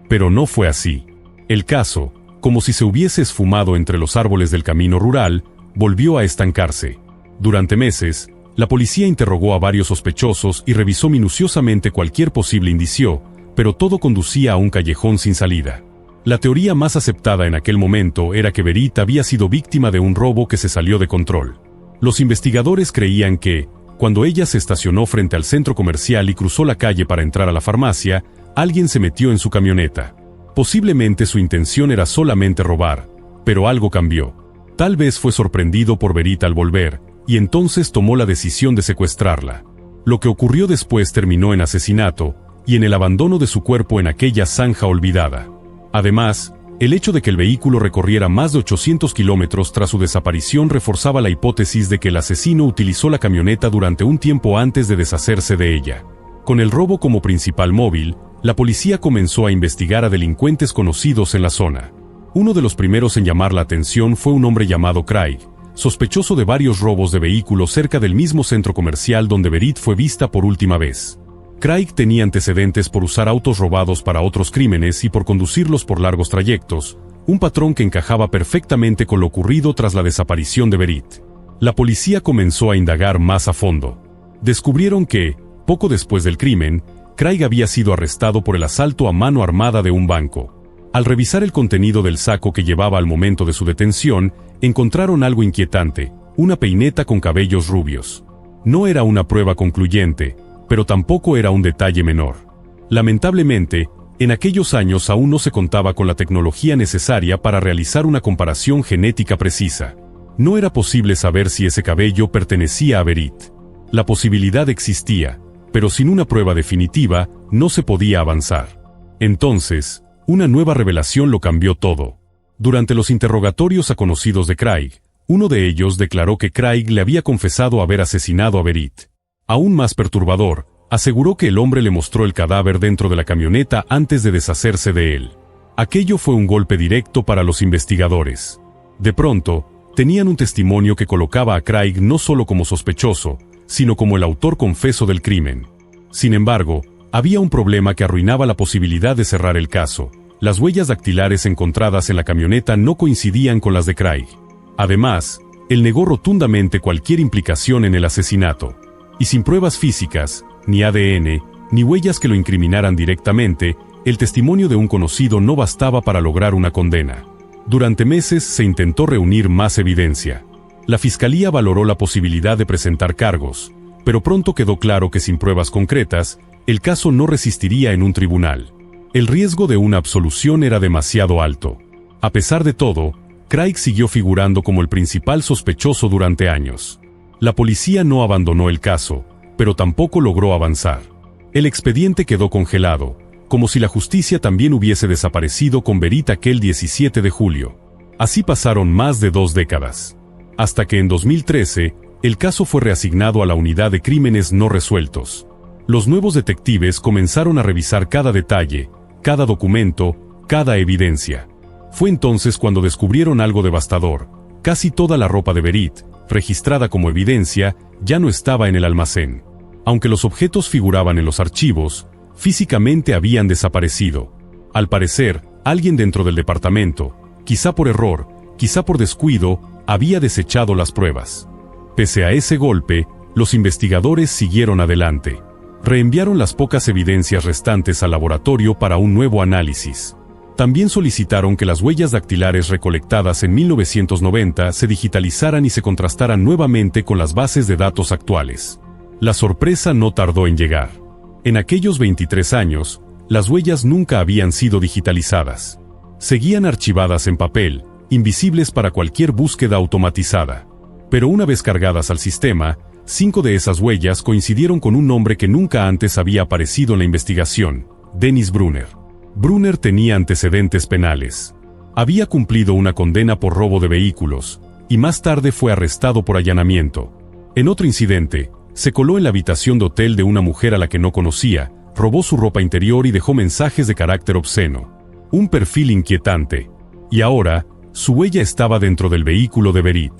Pero no fue así. El caso, como si se hubiese esfumado entre los árboles del camino rural, volvió a estancarse. Durante meses, la policía interrogó a varios sospechosos y revisó minuciosamente cualquier posible indicio, pero todo conducía a un callejón sin salida. La teoría más aceptada en aquel momento era que Berit había sido víctima de un robo que se salió de control. Los investigadores creían que, cuando ella se estacionó frente al centro comercial y cruzó la calle para entrar a la farmacia, alguien se metió en su camioneta. Posiblemente su intención era solamente robar, pero algo cambió. Tal vez fue sorprendido por Berit al volver, y entonces tomó la decisión de secuestrarla. Lo que ocurrió después terminó en asesinato, y en el abandono de su cuerpo en aquella zanja olvidada. Además, el hecho de que el vehículo recorriera más de 800 kilómetros tras su desaparición reforzaba la hipótesis de que el asesino utilizó la camioneta durante un tiempo antes de deshacerse de ella. Con el robo como principal móvil, la policía comenzó a investigar a delincuentes conocidos en la zona. Uno de los primeros en llamar la atención fue un hombre llamado Craig, sospechoso de varios robos de vehículos cerca del mismo centro comercial donde Berit fue vista por última vez. Craig tenía antecedentes por usar autos robados para otros crímenes y por conducirlos por largos trayectos, un patrón que encajaba perfectamente con lo ocurrido tras la desaparición de Berit. La policía comenzó a indagar más a fondo. Descubrieron que, poco después del crimen, Craig había sido arrestado por el asalto a mano armada de un banco. Al revisar el contenido del saco que llevaba al momento de su detención, encontraron algo inquietante: una peineta con cabellos rubios. No era una prueba concluyente, pero tampoco era un detalle menor. Lamentablemente, en aquellos años aún no se contaba con la tecnología necesaria para realizar una comparación genética precisa. No era posible saber si ese cabello pertenecía a Berit. La posibilidad existía, pero sin una prueba definitiva, no se podía avanzar. Entonces, una nueva revelación lo cambió todo. Durante los interrogatorios a conocidos de Craig, uno de ellos declaró que Craig le había confesado haber asesinado a Berit. Aún más perturbador, aseguró que el hombre le mostró el cadáver dentro de la camioneta antes de deshacerse de él. Aquello fue un golpe directo para los investigadores. De pronto, tenían un testimonio que colocaba a Craig no solo como sospechoso, sino como el autor confeso del crimen. Sin embargo, había un problema que arruinaba la posibilidad de cerrar el caso. Las huellas dactilares encontradas en la camioneta no coincidían con las de Craig. Además, él negó rotundamente cualquier implicación en el asesinato. Y sin pruebas físicas, ni ADN, ni huellas que lo incriminaran directamente, el testimonio de un conocido no bastaba para lograr una condena. Durante meses se intentó reunir más evidencia. La fiscalía valoró la posibilidad de presentar cargos, pero pronto quedó claro que sin pruebas concretas, el caso no resistiría en un tribunal. El riesgo de una absolución era demasiado alto. A pesar de todo, Craig siguió figurando como el principal sospechoso durante años. La policía no abandonó el caso, pero tampoco logró avanzar. El expediente quedó congelado, como si la justicia también hubiese desaparecido con Berit aquel 17 de julio. Así pasaron más de 2 décadas. Hasta que en 2013, el caso fue reasignado a la Unidad de Crímenes No Resueltos. Los nuevos detectives comenzaron a revisar cada detalle, cada documento, cada evidencia. Fue entonces cuando descubrieron algo devastador. Casi toda la ropa de Berit, registrada como evidencia, ya no estaba en el almacén. Aunque los objetos figuraban en los archivos, físicamente habían desaparecido. Al parecer, alguien dentro del departamento, quizá por error, quizá por descuido, había desechado las pruebas. Pese a ese golpe, los investigadores siguieron adelante. Reenviaron las pocas evidencias restantes al laboratorio para un nuevo análisis. También solicitaron que las huellas dactilares recolectadas en 1990 se digitalizaran y se contrastaran nuevamente con las bases de datos actuales. La sorpresa no tardó en llegar. En aquellos 23 años, las huellas nunca habían sido digitalizadas. Seguían archivadas en papel, invisibles para cualquier búsqueda automatizada. Pero una vez cargadas al sistema, 5 de esas huellas coincidieron con un nombre que nunca antes había aparecido en la investigación: Dennis Brunner. Brunner tenía antecedentes penales. Había cumplido una condena por robo de vehículos, y más tarde fue arrestado por allanamiento. En otro incidente, se coló en la habitación de hotel de una mujer a la que no conocía, robó su ropa interior y dejó mensajes de carácter obsceno. Un perfil inquietante. Y ahora, su huella estaba dentro del vehículo de Berit.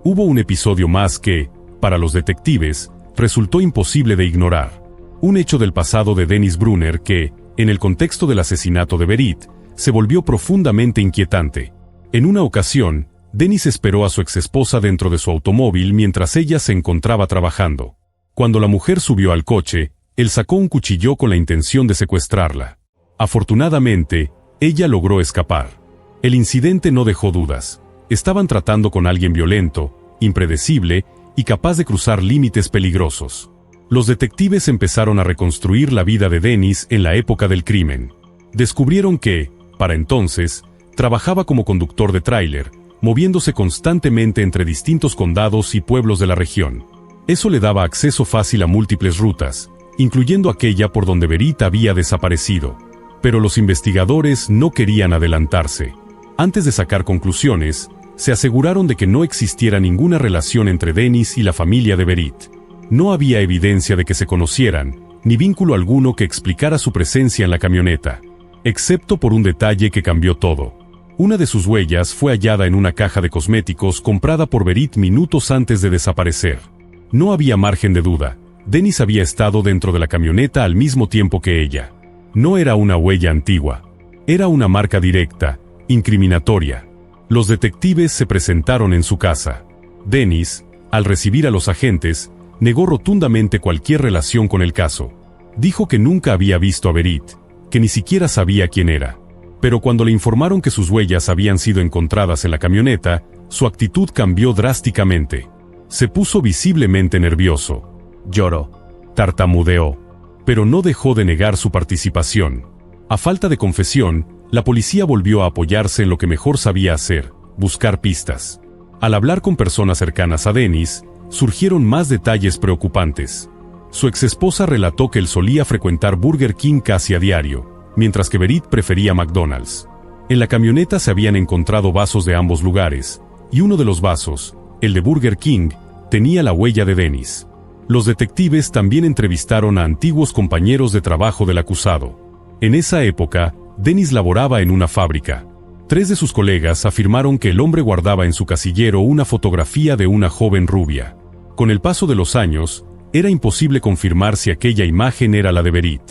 Hubo un episodio más que, para los detectives, resultó imposible de ignorar. Un hecho del pasado de Dennis Brunner que, en el contexto del asesinato de Berit, se volvió profundamente inquietante. En una ocasión, Dennis esperó a su exesposa dentro de su automóvil mientras ella se encontraba trabajando. Cuando la mujer subió al coche, él sacó un cuchillo con la intención de secuestrarla. Afortunadamente, ella logró escapar. El incidente no dejó dudas. Estaban tratando con alguien violento, impredecible y capaz de cruzar límites peligrosos. Los detectives empezaron a reconstruir la vida de Dennis en la época del crimen. Descubrieron que, para entonces, trabajaba como conductor de tráiler, moviéndose constantemente entre distintos condados y pueblos de la región. Eso le daba acceso fácil a múltiples rutas, incluyendo aquella por donde Berit había desaparecido. Pero los investigadores no querían adelantarse. Antes de sacar conclusiones, se aseguraron de que no existiera ninguna relación entre Dennis y la familia de Berit. No había evidencia de que se conocieran, ni vínculo alguno que explicara su presencia en la camioneta, excepto por un detalle que cambió todo. Una de sus huellas fue hallada en una caja de cosméticos comprada por Berit minutos antes de desaparecer. No había margen de duda, Dennis había estado dentro de la camioneta al mismo tiempo que ella. No era una huella antigua. Era una marca directa, incriminatoria. Los detectives se presentaron en su casa. Dennis, al recibir a los agentes, negó rotundamente cualquier relación con el caso. Dijo que nunca había visto a Berit, que ni siquiera sabía quién era. Pero cuando le informaron que sus huellas habían sido encontradas en la camioneta, su actitud cambió drásticamente. Se puso visiblemente nervioso. Lloró. Tartamudeó. Pero no dejó de negar su participación. A falta de confesión, la policía volvió a apoyarse en lo que mejor sabía hacer: buscar pistas. Al hablar con personas cercanas a Dennis, surgieron más detalles preocupantes. Su exesposa relató que él solía frecuentar Burger King casi a diario, mientras que Berit prefería McDonald's. En la camioneta se habían encontrado vasos de ambos lugares, y uno de los vasos, el de Burger King, tenía la huella de Dennis. Los detectives también entrevistaron a antiguos compañeros de trabajo del acusado. En esa época, Dennis laboraba en una fábrica. 3 de sus colegas afirmaron que el hombre guardaba en su casillero una fotografía de una joven rubia. Con el paso de los años, era imposible confirmar si aquella imagen era la de Berit.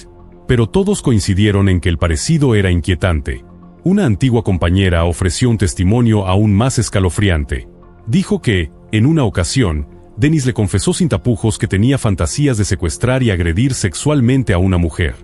Pero todos coincidieron en que el parecido era inquietante. Una antigua compañera ofreció un testimonio aún más escalofriante. Dijo que, en una ocasión, Dennis le confesó sin tapujos que tenía fantasías de secuestrar y agredir sexualmente a una mujer.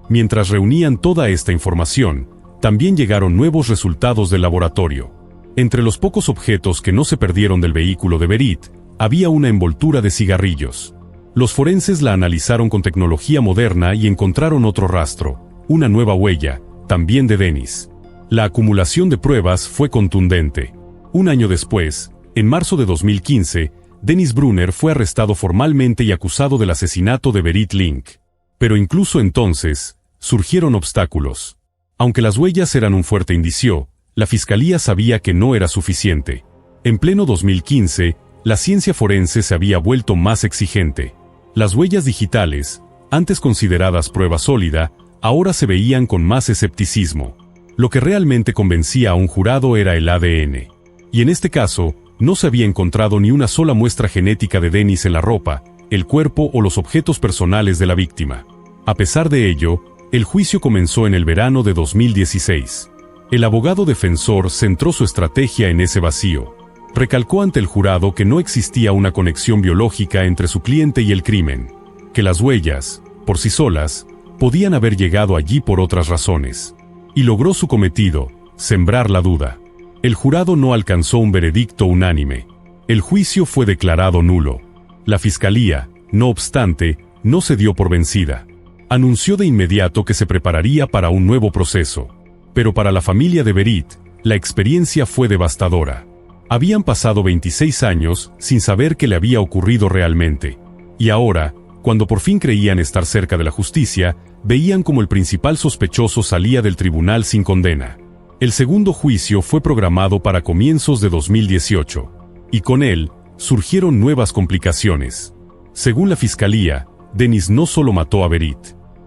Mientras reunían toda esta información, también llegaron nuevos resultados del laboratorio. Entre los pocos objetos que no se perdieron del vehículo de Berit, había una envoltura de cigarrillos. Los forenses la analizaron con tecnología moderna y encontraron otro rastro, una nueva huella, también de Dennis. La acumulación de pruebas fue contundente. Un año después, en marzo de 2015, Dennis Brunner fue arrestado formalmente y acusado del asesinato de Berit Link. Pero incluso entonces, surgieron obstáculos. Aunque las huellas eran un fuerte indicio, la fiscalía sabía que no era suficiente. En pleno 2015, la ciencia forense se había vuelto más exigente. Las huellas digitales, antes consideradas prueba sólida, ahora se veían con más escepticismo. Lo que realmente convencía a un jurado era el ADN. Y en este caso, no se había encontrado ni una sola muestra genética de Dennis en la ropa, el cuerpo o los objetos personales de la víctima. A pesar de ello, el juicio comenzó en el verano de 2016. El abogado defensor centró su estrategia en ese vacío. Recalcó ante el jurado que no existía una conexión biológica entre su cliente y el crimen, que las huellas, por sí solas, podían haber llegado allí por otras razones. Y logró su cometido, sembrar la duda. El jurado no alcanzó un veredicto unánime. El juicio fue declarado nulo. La fiscalía, no obstante, no se dio por vencida. Anunció de inmediato que se prepararía para un nuevo proceso. Pero para la familia de Berit, la experiencia fue devastadora. Habían pasado 26 años sin saber qué le había ocurrido realmente. Y ahora, cuando por fin creían estar cerca de la justicia, veían como el principal sospechoso salía del tribunal sin condena. El segundo juicio fue programado para comienzos de 2018. Y con él, surgieron nuevas complicaciones. Según la fiscalía, Dennis no solo mató a Berit,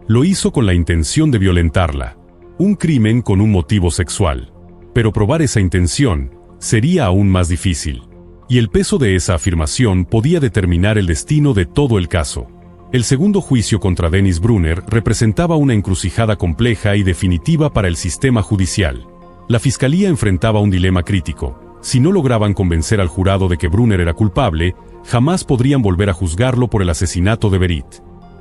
lo hizo con la intención de violentarla. Un crimen con un motivo sexual. Pero probar esa intención sería aún más difícil. Y el peso de esa afirmación podía determinar el destino de todo el caso. El segundo juicio contra Dennis Brunner representaba una encrucijada compleja y definitiva para el sistema judicial. La fiscalía enfrentaba un dilema crítico. Si no lograban convencer al jurado de que Brunner era culpable, jamás podrían volver a juzgarlo por el asesinato de Berit.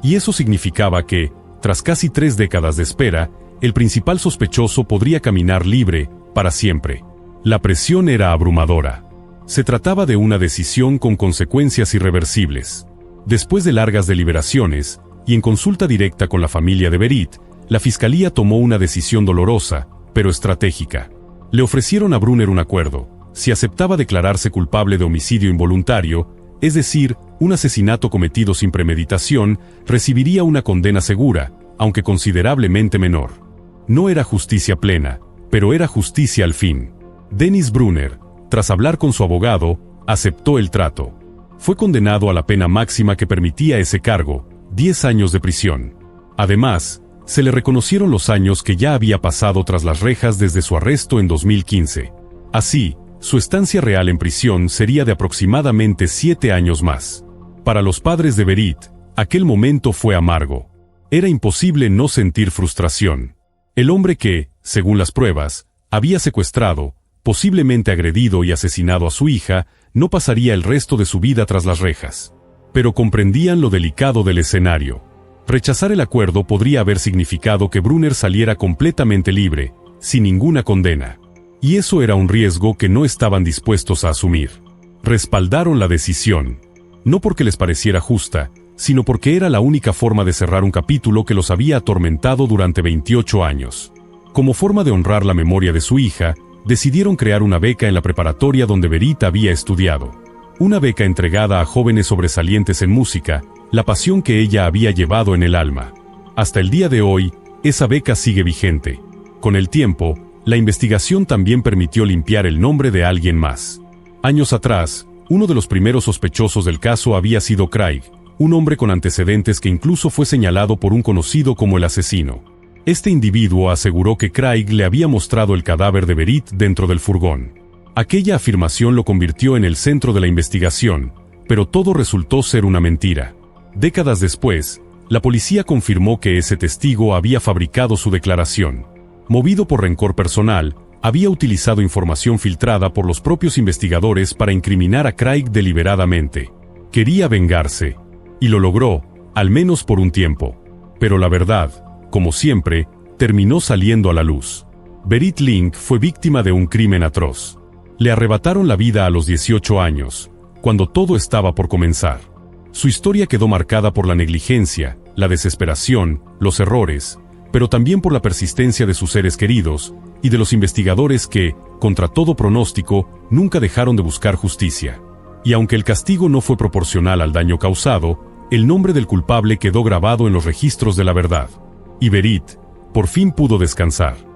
Y eso significaba que, tras casi 3 décadas de espera, el principal sospechoso podría caminar libre, para siempre. La presión era abrumadora. Se trataba de una decisión con consecuencias irreversibles. Después de largas deliberaciones, y en consulta directa con la familia de Berit, la fiscalía tomó una decisión dolorosa, pero estratégica. Le ofrecieron a Brunner un acuerdo. Si aceptaba declararse culpable de homicidio involuntario, es decir, un asesinato cometido sin premeditación, recibiría una condena segura, aunque considerablemente menor. No era justicia plena, pero era justicia al fin. Dennis Brunner, tras hablar con su abogado, aceptó el trato. Fue condenado a la pena máxima que permitía ese cargo, 10 años de prisión. Además, se le reconocieron los años que ya había pasado tras las rejas desde su arresto en 2015. Así, su estancia real en prisión sería de aproximadamente 7 años más. Para los padres de Berit, aquel momento fue amargo. Era imposible no sentir frustración. El hombre que, según las pruebas, había secuestrado, posiblemente agredido y asesinado a su hija, no pasaría el resto de su vida tras las rejas. Pero comprendían lo delicado del escenario. Rechazar el acuerdo podría haber significado que Brunner saliera completamente libre, sin ninguna condena. Y eso era un riesgo que no estaban dispuestos a asumir. Respaldaron la decisión. No porque les pareciera justa, sino porque era la única forma de cerrar un capítulo que los había atormentado durante 28 años. Como forma de honrar la memoria de su hija, decidieron crear una beca en la preparatoria donde Berit había estudiado. Una beca entregada a jóvenes sobresalientes en música, la pasión que ella había llevado en el alma. Hasta el día de hoy, esa beca sigue vigente. Con el tiempo, la investigación también permitió limpiar el nombre de alguien más. Años atrás, uno de los primeros sospechosos del caso había sido Craig, un hombre con antecedentes que incluso fue señalado por un conocido como el asesino. Este individuo aseguró que Craig le había mostrado el cadáver de Berit dentro del furgón. Aquella afirmación lo convirtió en el centro de la investigación, pero todo resultó ser una mentira. Décadas después, la policía confirmó que ese testigo había fabricado su declaración. Movido por rencor personal, había utilizado información filtrada por los propios investigadores para incriminar a Craig deliberadamente. Quería vengarse. Y lo logró, al menos por un tiempo. Pero la verdad, como siempre, terminó saliendo a la luz. Berit Link fue víctima de un crimen atroz. Le arrebataron la vida a los 18 años, cuando todo estaba por comenzar. Su historia quedó marcada por la negligencia, la desesperación, los errores, pero también por la persistencia de sus seres queridos y de los investigadores que, contra todo pronóstico, nunca dejaron de buscar justicia. Y aunque el castigo no fue proporcional al daño causado, el nombre del culpable quedó grabado en los registros de la verdad. Y Berit, por fin pudo descansar.